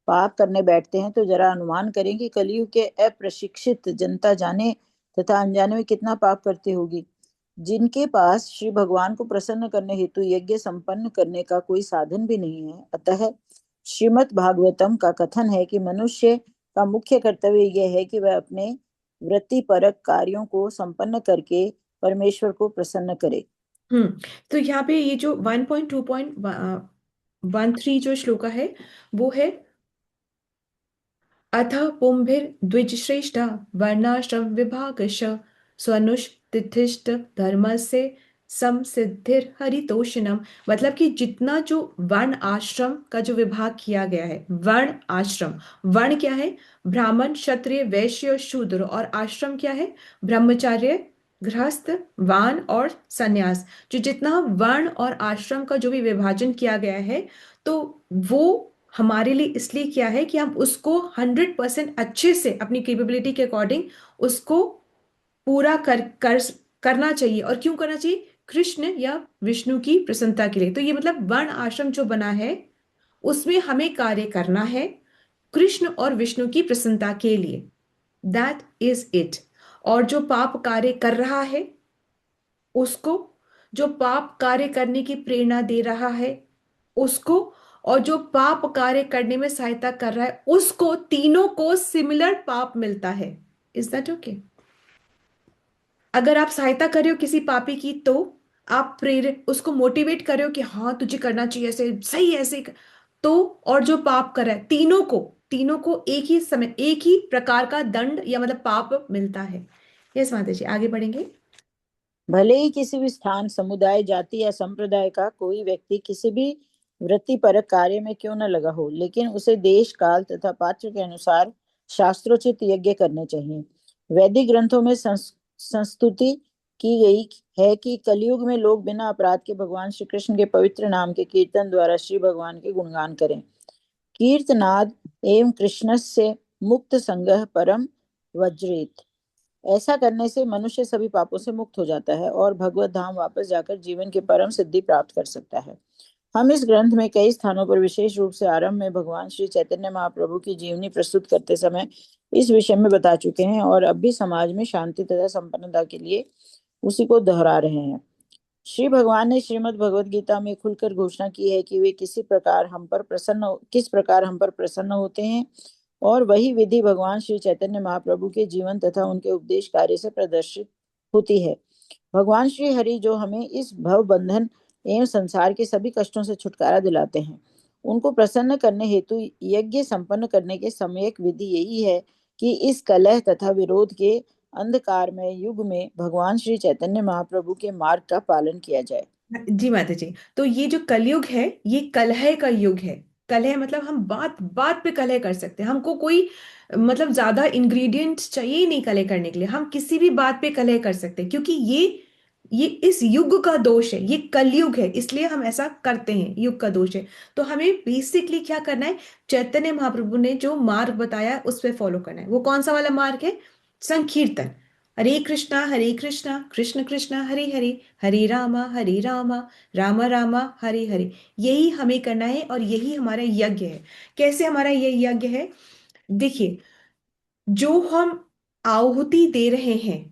पाप करने बैठते हैं, तो जरा अनुमान करें कि कलयुग के अप्रशिक्षित जनता जाने तथा अनजाने में कितना पाप करती होगी। जिनके पास श्री भगवान को प्रसन्न करने हेतु यज्ञ संपन्न करने का कोई साधन भी नहीं है, अतः श्रीमद् भागवतम का कथन है कि मनुष्य का मुख्य कर्तव्य यह है कि वह अपने वृत्तिपरक कार्यों को संपन्न करके परमेश्वर को प्रसन्न करे। तो यहाँ पे ये जो 1.2.13 जो श्लोका है वो है, अथ पुंभिर्द्विजश्रेष्ठ वर्णाश्रम विभागश स्वनुष्ठिष्ट धर्मस्य समसिद्धिर हरितोषिणम। मतलब कि जितना जो वर्ण आश्रम का जो विभाग किया गया है, वर्ण आश्रम, वर्ण क्या है, ब्राह्मण क्षत्रिय वैश्य शूद्र, और आश्रम क्या है, ब्रह्मचर्य गृहस्थ वान और सन्यास। जो जितना वर्ण और आश्रम का जो भी विभाजन किया गया है, तो वो हमारे लिए इसलिए क्या है कि हम उसको 100% अच्छे से अपनी कैपेबिलिटी के अकॉर्डिंग उसको पूरा करना चाहिए। और क्यों करना चाहिए, कृष्ण या विष्णु की प्रसन्नता के लिए। तो ये मतलब वर्ण आश्रम जो बना है उसमें हमें कार्य करना है कृष्ण और विष्णु की प्रसन्नता के लिए, दैट इज इट। और जो पाप कार्य कर रहा है उसको, जो पाप कार्य करने की प्रेरणा दे रहा है उसको, और जो पाप कार्य करने में सहायता कर रहा है उसको, तीनों को सिमिलर पाप मिलता है। Is that okay? अगर आप सहायता कर रहे हो किसी पापी की, तो आप प्रेरित उसको मोटिवेट कर रहे हो कि हाँ तुझे करना चाहिए ऐसे, सही है, ऐसे तो, और जो पाप कर रहा है, तीनों को एक ही समय एक ही प्रकार का दंड या मतलब पाप मिलता है। यस माता जी, आगे बढ़ेंगे। भले ही किसी भी स्थान, समुदाय, जाति या संप्रदाय का कोई व्यक्ति किसी भी वृत्तिपरक कार्य में क्यों न लगा हो, लेकिन उसे देश, काल तथा पात्र के अनुसार शास्त्रोचित यज्ञ करने चाहिए। वैदिक ग्रंथों में संस्तुति की गई है कि कलयुग में लोग बिना अपराध के भगवान श्री कृष्ण के पवित्र नाम के कीर्तन द्वारा श्री भगवान के गुणगान करें। कीर्तनाद एवं कृष्ण से मुक्त संगह परम वज्रेत। ऐसा करने से मनुष्य सभी पापों से मुक्त हो जाता है और भगवत धाम वापस जाकर जीवन की परम सिद्धि प्राप्त कर सकता है। हम इस ग्रंथ में कई स्थानों पर विशेष रूप से आरंभ में भगवान श्री चैतन्य महाप्रभु की जीवनी प्रस्तुत करते समय इस विषय में बता चुके हैं और अब भी समाज में शांति तथा संपन्नता के लिए उसी को दोहरा रहे हैं। श्री भगवान ने श्रीमद् भगवत गीता में खुलकर घोषणा की है कि वे किस प्रकार हम पर प्रसन्न होते हैं, और वही विधि भगवान श्री चैतन्य महाप्रभु के जीवन तथा उनके उपदेश कार्य से प्रदर्शित होती है। भगवान श्री हरि जो हमें इस भव बंधन एवं संसार के सभी कष्टों से छुटकारा दिलाते हैं, उनको प्रसन्न करने हेतु यज्ञ संपन्न करने के सम्यक विधि यही है कि इस कलह तथा विरोध के अंधकारमय युग में भगवान श्री चैतन्य महाप्रभु के मार्ग का पालन किया जाए। जी माता जी, तो ये जो कलयुग है ये कलह का युग है। कलह मतलब हम बात बात पे कलह कर सकते हैं, हमको कोई मतलब ज्यादा इंग्रेडिएंट्स चाहिए ही नहीं कलह करने के लिए, हम किसी भी बात पे कलह कर सकते हैं, क्योंकि ये इस युग का दोष है, ये कलयुग है, इसलिए हम ऐसा करते हैं, युग का दोष है। तो हमें बेसिकली क्या करना है, चैतन्य महाप्रभु ने जो मार्ग बताया है उस पे फॉलो करना है। वो कौन सा वाला मार्ग है? संकीर्तन, हरे कृष्णा कृष्ण कृष्णा हरे हरे, हरे रामा राम रामा हरे हरे। यही हमें करना है और यही हमारा यज्ञ है। कैसे हमारा ये यज्ञ है? देखिए, जो हम आहुति दे रहे हैं,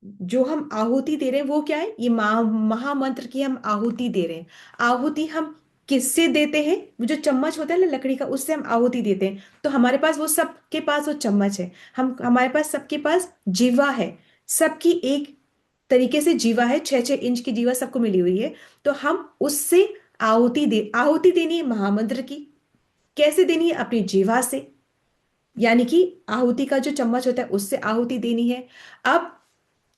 जो हम आहुति दे रहे हैं वो क्या है? ये महामंत्र की हम आहुति दे रहे हैं। आहुति हम किससे देते हैं? वो जो चम्मच होता है ना लकड़ी का, उससे हम आहुति देते हैं। तो हमारे पास वो सबके पास वो चम्मच है, हमारे पास सबके पास जीवा है, सबकी एक तरीके से जीवा है, 6-6 इंच की जीवा सबको मिली हुई है। तो हम उससे आहुति देनी है महामंत्र की। कैसे देनी है? अपनी जीवा से, यानी कि आहुति का जो चम्मच होता है उससे आहुति देनी है। अब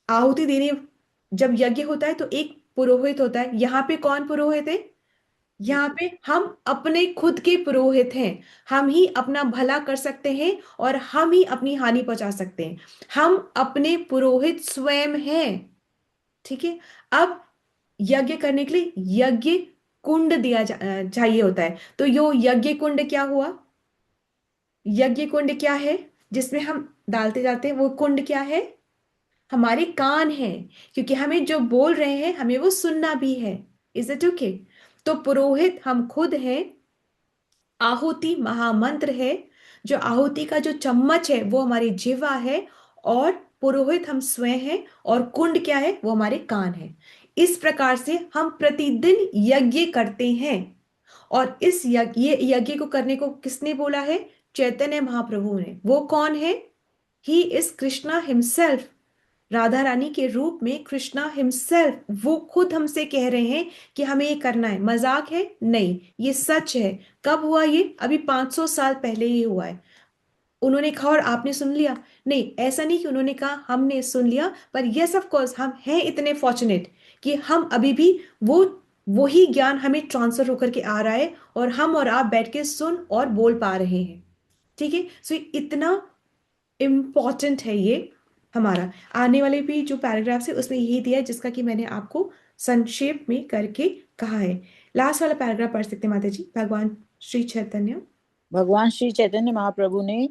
आहुति देने, जब यज्ञ होता है तो एक पुरोहित होता है। यहाँ पे कौन पुरोहित है? यहाँ पे हम अपने खुद के पुरोहित हैं। हम ही अपना भला कर सकते हैं और हम ही अपनी हानि पहुंचा सकते हैं। हम अपने पुरोहित स्वयं हैं। ठीक है। अब यज्ञ करने के लिए यज्ञ कुंड चाहिए होता है। तो यो यज्ञ कुंड क्या हुआ? यज्ञ कुंड क्या है जिसमें हम डालते जाते हैं? वो कुंड क्या है? हमारे कान हैं, क्योंकि हमें जो बोल रहे हैं हमें वो सुनना भी है। Is it okay? तो पुरोहित हम खुद हैं, आहुति महामंत्र है, जो आहुति का जो चम्मच है वो हमारी जिह्वा है, और पुरोहित हम स्वयं हैं, और कुंड क्या है? वो हमारे कान है। इस प्रकार से हम प्रतिदिन यज्ञ करते हैं। और इस ये यज्ञ को करने को किसने बोला है? चैतन्य महाप्रभु ने। वो कौन है? He is Krishna himself. Radha Rani के रूप में कृष्णा हिमसेल्फ, वो खुद हमसे कह रहे हैं कि हमें ये करना है। मजाक है? नहीं, ये सच है। कब हुआ ये? अभी 500 साल पहले ही हुआ है। उन्होंने कहा और आपने सुन लिया? नहीं, ऐसा नहीं कि उन्होंने कहा हमने सुन लिया, पर यस ऑफ कोर्स हम हैं इतने फॉर्चुनेट कि हम अभी भी वही ज्ञान हमें ट्रांसफर होकर के आ रहा है, और हम और आप बैठ के सुन और बोल पा रहे हैं। ठीक है। सो इतना इम्पॉर्टेंट है ये हमारा। आने वाले भी जो पैराग्राफ्स है उसमें यही दिया है, जिसका कि मैंने आपको संक्षेप में करके कहा है। लास्ट वाला पैराग्राफ पढ़ सकते हैं माता जी? भगवान श्री चैतन्य महाप्रभु ने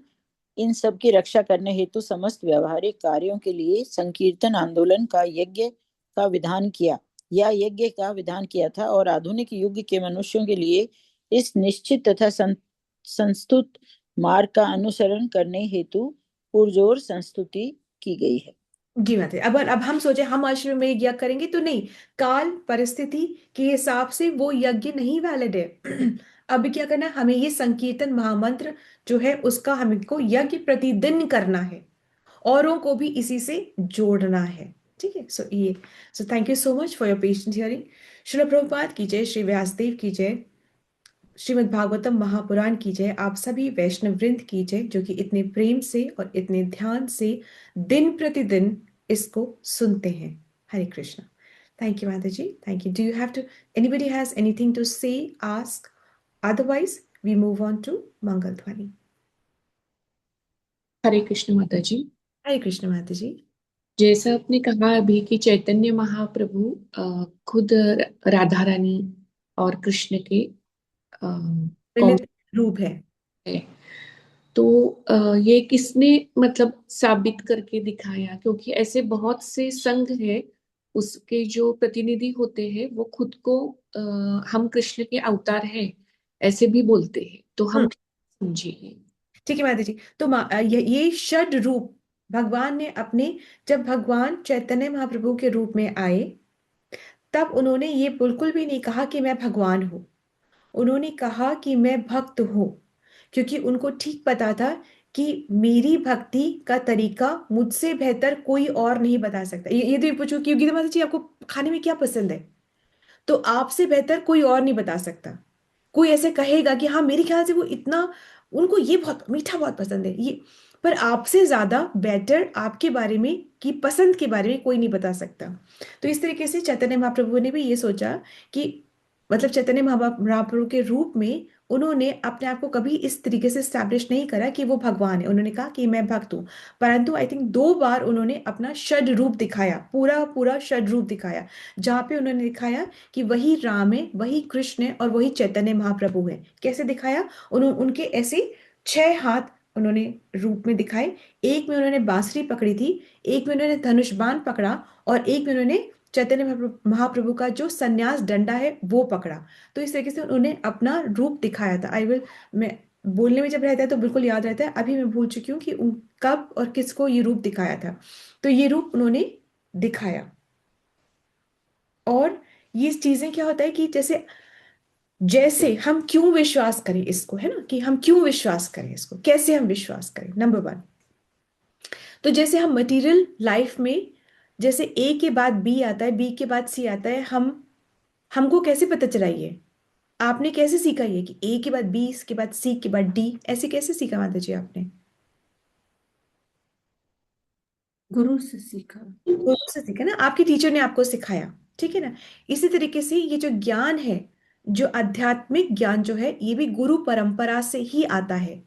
इन सब की रक्षा करने हेतु समस्त व्यवहारिक कार्यों के लिए संकीर्तन आंदोलन का यज्ञ का विधान किया था, और आधुनिक युग के मनुष्यों के लिए इस निश्चित तथा संस्तुत मार्ग का अनुसरण करने हेतु पुरजोर संस्तुति की गई है। जी माता जी, अब हम सोचे हम अश्व में यज्ञ करेंगे तो नहीं, काल परिस्थिति के हिसाब से वो यज्ञ नहीं वैलिड है। अब क्या करना है? हमें ये संकीर्तन महामंत्र जो है उसका हमको यज्ञ प्रतिदिन करना है, औरों को भी इसी से जोड़ना है। ठीक है। So thank you so much for your patient hearing. Srila Prabhupada की जय, श्री व्यासदेव की जय, श्रीमद् भागवतम महापुराण की जय, आप सभी वैष्णव वृंद की जय जो कि इतने प्रेम से और इतने ध्यान से दिन प्रतिदिन इसको सुनते हैं। हरे कृष्णा। थैंक यू माता जी, thank you. Do you have to, anybody has anything to say, ask? Otherwise we move on to मंगल ध्वनि। हरे कृष्ण माता जी। हरे कृष्ण माता जी। जैसा आपने कहा अभी कि चैतन्य महाप्रभु खुद राधा रानी और कृष्ण के कौन मिलित रूप है। है, तो ये किसने मतलब साबित करके दिखाया? क्योंकि ऐसे बहुत से संघ है उसके जो प्रतिनिधि होते हैं वो खुद को हम कृष्ण के अवतार हैं ऐसे भी बोलते हैं, तो हम समझिए। ठीक है माता जी। तो ये षड रूप भगवान ने अपने, जब भगवान चैतन्य महाप्रभु के रूप में आए, तब उन्होंने ये बिल्कुल भी नहीं कहा कि मैं भगवान हूं। उन्होंने कहा कि मैं भक्त हूं, क्योंकि उनको ठीक पता था कि मेरी भक्ति का तरीका मुझसे बेहतर कोई और नहीं बता सकता। ये तो पूछो कि गीता माता जी आपको खाने में क्या पसंद है, तो आपसे बेहतर कोई और नहीं बता सकता। कोई ऐसे कहेगा कि हाँ मेरे ख्याल से वो इतना, उनको ये बहुत मीठा बहुत पसंद है ये, पर आपसे ज्यादा बेटर आपके बारे में, की पसंद के बारे में कोई नहीं बता सकता। तो इस तरीके से चैतन्य महाप्रभु ने भी ये सोचा कि, मतलब चैतन्य महाप्रभु के रूप में उन्होंने अपने आप को कभी इस तरीके से स्टैब्लिश नहीं करा कि वो भगवान है। उन्होंने कहा कि मैं भक्त हूँ, परंतु आई थिंक 2 बार उन्होंने अपना षड रूप दिखाया, पूरा पूरा षड रूप दिखाया, जहाँ पे उन्होंने दिखाया कि वही राम है, वही कृष्ण है, और वही चैतन्य महाप्रभु है। कैसे दिखाया? उनके ऐसे 6 हाथ उन्होंने रूप में दिखाए। एक में उन्होंने बांसुरी पकड़ी थी, एक में उन्होंने धनुष बाण पकड़ा, और एक में उन्होंने चैतन्य महाप्रभु का जो सन्यास डंडा है वो पकड़ा। तो इस तरीके से उन्होंने अपना रूप दिखाया था। मैं बोलने में जब रहता है तो बिल्कुल याद रहता है, अभी मैं भूल चुकी हूँ कि कब और किसको ये रूप दिखाया था। तो ये रूप उन्होंने दिखाया। और ये चीजें क्या होता है कि जैसे जैसे हम क्यों विश्वास करें इसको, है ना, कि हम क्यों विश्वास करें इसको, कैसे हम विश्वास करें। नंबर 1, तो जैसे हम मटेरियल लाइफ में, जैसे ए के बाद बी आता है, बी के बाद सी आता है, हमको कैसे पता चला ये? आपने कैसे सीखा ये कि ए के बाद बी, इसके बाद सी के बाद डी, ऐसे कैसे सीखा माता जी आपने? गुरु से सीखा। गुरु से सीखा ना, आपके टीचर ने आपको सिखाया, ठीक है ना। इसी तरीके से ये जो ज्ञान है, जो आध्यात्मिक ज्ञान जो है, ये भी गुरु परंपरा से ही आता है,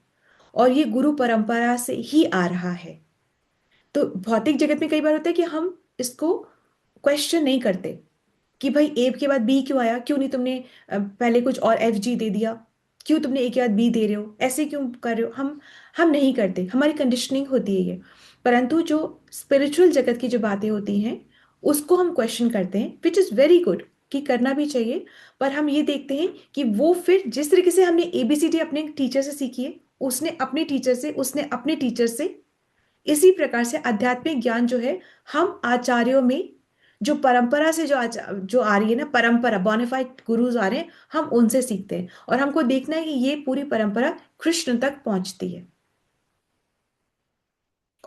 और ये गुरु परंपरा से ही आ रहा है। तो भौतिक जगत में कई बार होता है कि हम इसको क्वेश्चन नहीं करते कि भाई ए के बाद बी क्यों आया, क्यों नहीं तुमने पहले कुछ और एफ जी दे दिया, क्यों तुमने ए के बाद बी दे रहे हो, ऐसे क्यों कर रहे हो। हम नहीं करते, हमारी कंडीशनिंग होती है ये। परंतु जो स्पिरिचुअल जगत की जो बातें होती हैं, उसको हम क्वेश्चन करते हैं, विच इज वेरी गुड, कि करना भी चाहिए। पर हम ये देखते हैं कि वो फिर जिस तरीके से हमने एबीसीडी अपने टीचर से सीखी है, उसने अपने टीचर से, उसने अपने टीचर से, इसी प्रकार से आध्यात्मिक ज्ञान जो है, हम आचार्यों में, जो परंपरा से जो आ रही है ना, परंपरा बोनाफाइड गुरुज आ रहे हैं, हम उनसे सीखते हैं। और हमको देखना है कि ये पूरी परंपरा कृष्ण तक पहुंचती है।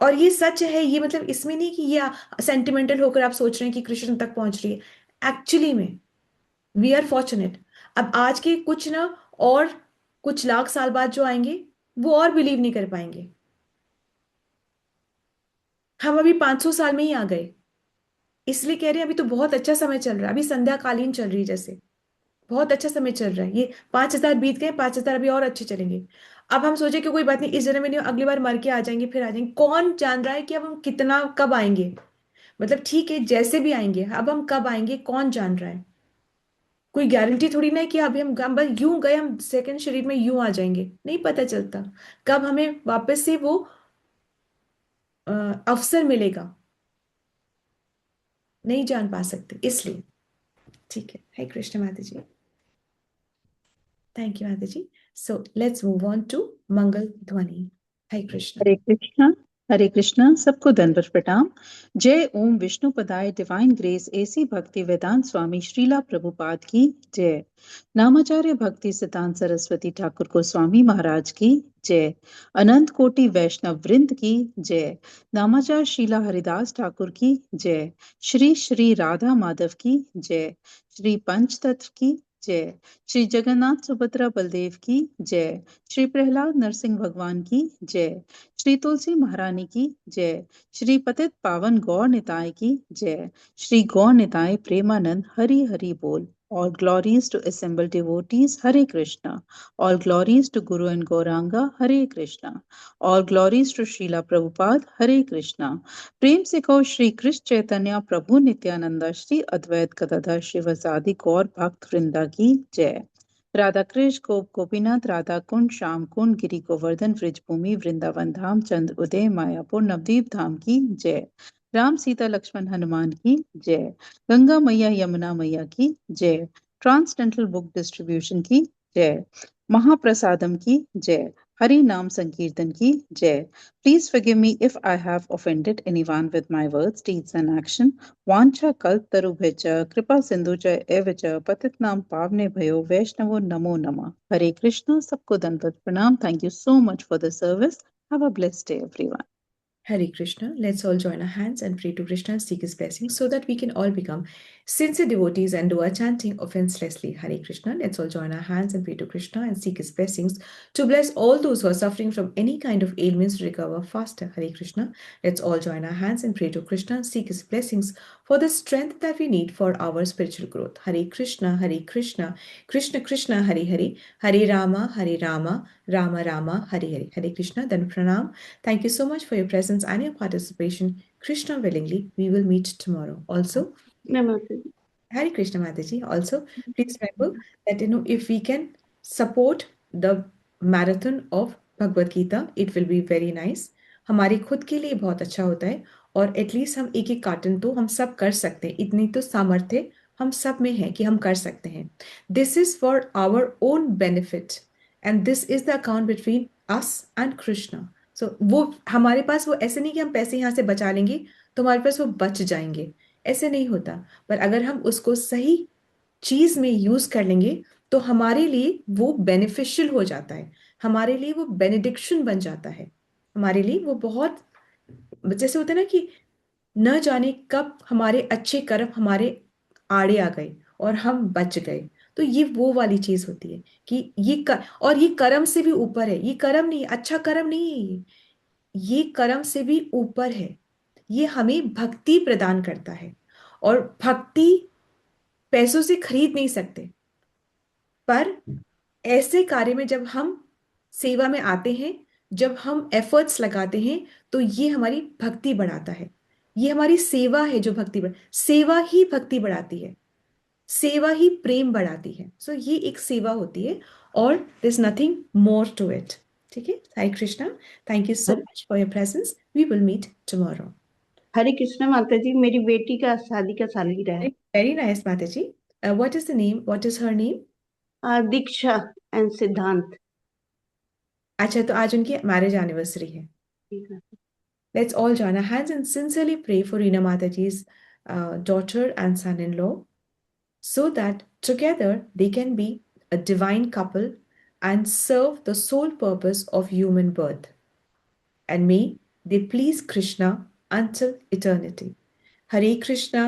और ये सच है, ये मतलब इसमें नहीं कि ये सेंटिमेंटल होकर आप सोच रहे हैं कि कृष्ण तक पहुंच रही है। एक्चुअली में वी आर फॉर्चुनेट। अब आज के कुछ ना, और कुछ लाख साल बाद जो आएंगे, वो और बिलीव नहीं कर पाएंगे। हम अभी 500 साल में ही आ गए, इसलिए कह रहे हैं अभी तो बहुत अच्छा समय चल रहा है, अभी संध्या कालीन चल रही है जैसे, बहुत अच्छा समय चल रहा है। ये 5,000 बीत गए, 5,000 अभी और अच्छे चलेंगे। अब हम सोचे कि कोई बात नहीं, इस जन्म में नहीं, अगली बार मर के आ जाएंगे, फिर आ जाएंगे। कौन जान रहा है कि अब हम कितना कब आएंगे? मतलब ठीक है जैसे भी आएंगे, अब हम कब आएंगे कौन जान रहा है? कोई गारंटी थोड़ी ना है कि अभी हम बस यूं गए, हम सेकंड शरीर में यूं आ जाएंगे, नहीं पता चलता कब हमें वापस से वो अवसर मिलेगा, नहीं जान पा सकते। इसलिए ठीक है। हे कृष्ण माता जी, थैंक यू माता जी। So let's move on to मंगल ध्वनि। हे कृष्ण। हरे कृष्णा। हरे कृष्णा। सबको दंडवत प्रणाम। जय ओम विष्णु पदाय डिवाइन ग्रेस एसी भक्ति वेदांत स्वामी श्रीला प्रभुपाद की जय। नामाचार्य भक्ति सिद्धांत सरस्वती ठाकुर को स्वामी महाराज की जय। अनंत कोटि वैष्णव वृंद की जय। नामाचार्य शीला हरिदास ठाकुर की जय। श्री श्री राधा माधव की जय। श्री पंचतत्व की जय। श्री जगन्नाथ सुभद्रा बलदेव की जय। श्री प्रहलाद नरसिंह भगवान की जय। श्री तुलसी महारानी की जय। श्री पतित पावन गौर निताय की जय। श्री गौर निताय प्रेमानंद हरि हरि बोल। All glories to assembled devotees, Hare Krishna. All glories to Guru and Gauranga, Hare Krishna. All glories to Srila Prabhupada, Hare Krishna. प्रेम से कहो श्री कृष्ण चैतन्य प्रभु नित्यानंदा श्री अद्वैत गदाधर शिवसादि गौर भक्त वृंदा की जय। राधा कृष्ण गोप गोपीनाथ राधा कुंड श्याम कुंड गिरी गोवर्धन ब्रजभूमि वृंदावन धाम चंद्र उदय मायापुर नवदीप धाम की जय। राम सीता लक्ष्मण हनुमान की जय। गंगा मैया यमुना मैया की जय। ट्रांसडेंटल बुक डिस्ट्रीब्यूशन की जय। महाप्रसादम की जय। हरि नाम संकीर्तन की जय। Please forgive me if I have offended anyone with my words, deeds and action. वांछा कल्पतरुभ्यश्च कृपा सिंधुच एव च पतितनां पावनेभ्यो वैष्णवो नमो नमः। हरे कृष्णा, सबको दंडवत प्रणाम। Thank you so much for the service. Have a blessed day, everyone. Hare Krishna. Let's all join our hands and pray to Krishna and seek his blessings so that we can all become sincere devotees and do our chanting offenselessly. Hare Krishna. Let's all join our hands and pray to Krishna and seek his blessings to bless all those who are suffering from any kind of ailments to recover faster. Hare Krishna. Let's all join our hands and pray to Krishna and seek his blessings for the strength that we need for our spiritual growth. Hare Krishna, Krishna Krishna, Hare Hare, Hare Rama, Rama Rama, Hare Hare. Hare Krishna. Then pranam. Thank you so much for your presence and your participation. Krishna willingly, we will meet tomorrow. Also, नमस्ते जी। Hare Krishna Mataji. Also, please remember that if we can support the marathon of Bhagavad Gita, it will be very nice. हमारे खुद के लिए बहुत अच्छा होता है और एटलीस्ट हम एक एक कार्टन तो हम सब कर सकते हैं। इतनी तो सामर्थ्य हम सब में है कि हम कर सकते हैं। This is for our own benefit and this is the account between us and Krishna. So वो हमारे पास, वो ऐसे नहीं कि हम पैसे यहाँ से बचा लेंगे तो हमारे पास वो बच जाएंगे, ऐसे नहीं होता। पर अगर हम उसको सही चीज में यूज कर लेंगे तो हमारे लिए वो बेनिफिशियल हो जाता है, हमारे लिए वो बेनिडिक्शन बन जाता है, हमारे लिए वो बहुत, जैसे होता है ना कि न जाने कब हमारे अच्छे कर्म हमारे आड़े आ गए और हम बच गए। तो ये वो वाली चीज होती है कि और ये कर्म से भी ऊपर है, ये कर्म नहीं, अच्छा कर्म नहीं है ये कर्म से भी ऊपर है। ये हमें भक्ति प्रदान करता है और भक्ति पैसों से खरीद नहीं सकते। पर ऐसे कार्य में जब हम सेवा में आते हैं, जब हम एफर्ट्स लगाते हैं, तो ये हमारी भक्ति बढ़ाता है। ये हमारी सेवा है जो सेवा ही भक्ति बढ़ाती है, सेवा ही प्रेम बढ़ाती है। सो ये एक सेवा होती है और there is nothing more to it. ठीक है। Hare Krishna. Thank you so much for your presence. We will meet tomorrow. Hare Krishna माता जी, मेरी बेटी का शादी का सालगिरह है। वेरी नाइस माता जी। What is the name, what is her name? Diksha and Siddhant. अच्छा, तो आज उनकी मैरिज एनिवर्सरी है। ठीक है। Let's all join our hands and sincerely pray for Reena Mataji's daughter and son-in-law so that together they can be a divine couple and serve the sole purpose of human birth. And may they please Krishna until eternity. Hare Krishna,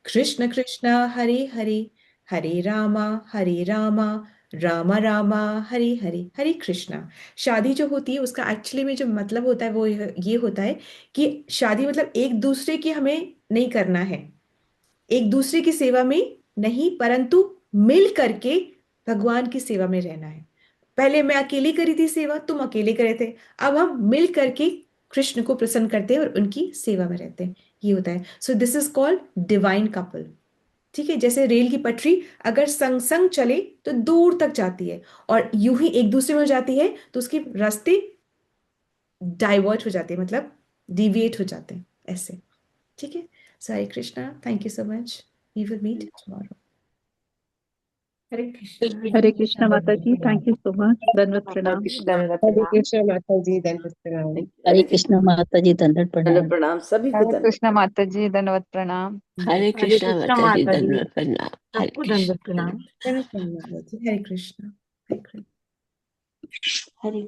Krishna Krishna, Hare Hare, Hare Rama, Rama Rama, Hare Hare, Hare Krishna। शादी जो होती है उसका actually में जो मतलब होता है वो ये होता है कि शादी मतलब एक दूसरे की हमें नहीं करना है, एक दूसरे की सेवा में नहीं, परंतु मिल करके भगवान की सेवा में रहना है। पहले मैं अकेली करी थी सेवा, तुम अकेले करे थे, अब हम मिल करके कृष्ण को प्रसन्न करते हैं और उनकी सेवा में रहते हैं। ये होता है। So this is called divine couple. ठीक है। जैसे रेल की पटरी अगर संग संग चले तो दूर तक जाती है और यूं ही एक दूसरे में हो जाती है तो उसके रास्ते डाइवर्ट हो जाते हैं, मतलब डिविएट हो जाते हैं ऐसे। ठीक है। So Hare Krishna. Thank you so much. We will meet tomorrow. Hare Krishna माता जी, थैंक यू सो मच। दंडवत प्रणाम। हरे कृष्ण माता जी, दंडवत प्रणाम। हरे कृष्ण माता जी, दंडवत प्रणाम। प्रणाम सभी को। हरे कृष्ण माता जी, दंडवत प्रणाम। हरे कृष्णा माता जी, दंडवत प्रणाम। हरे सबको कृष्ण। दंडवत प्रणाम। हरे कृष्णा। हरे कृष्ण। हरे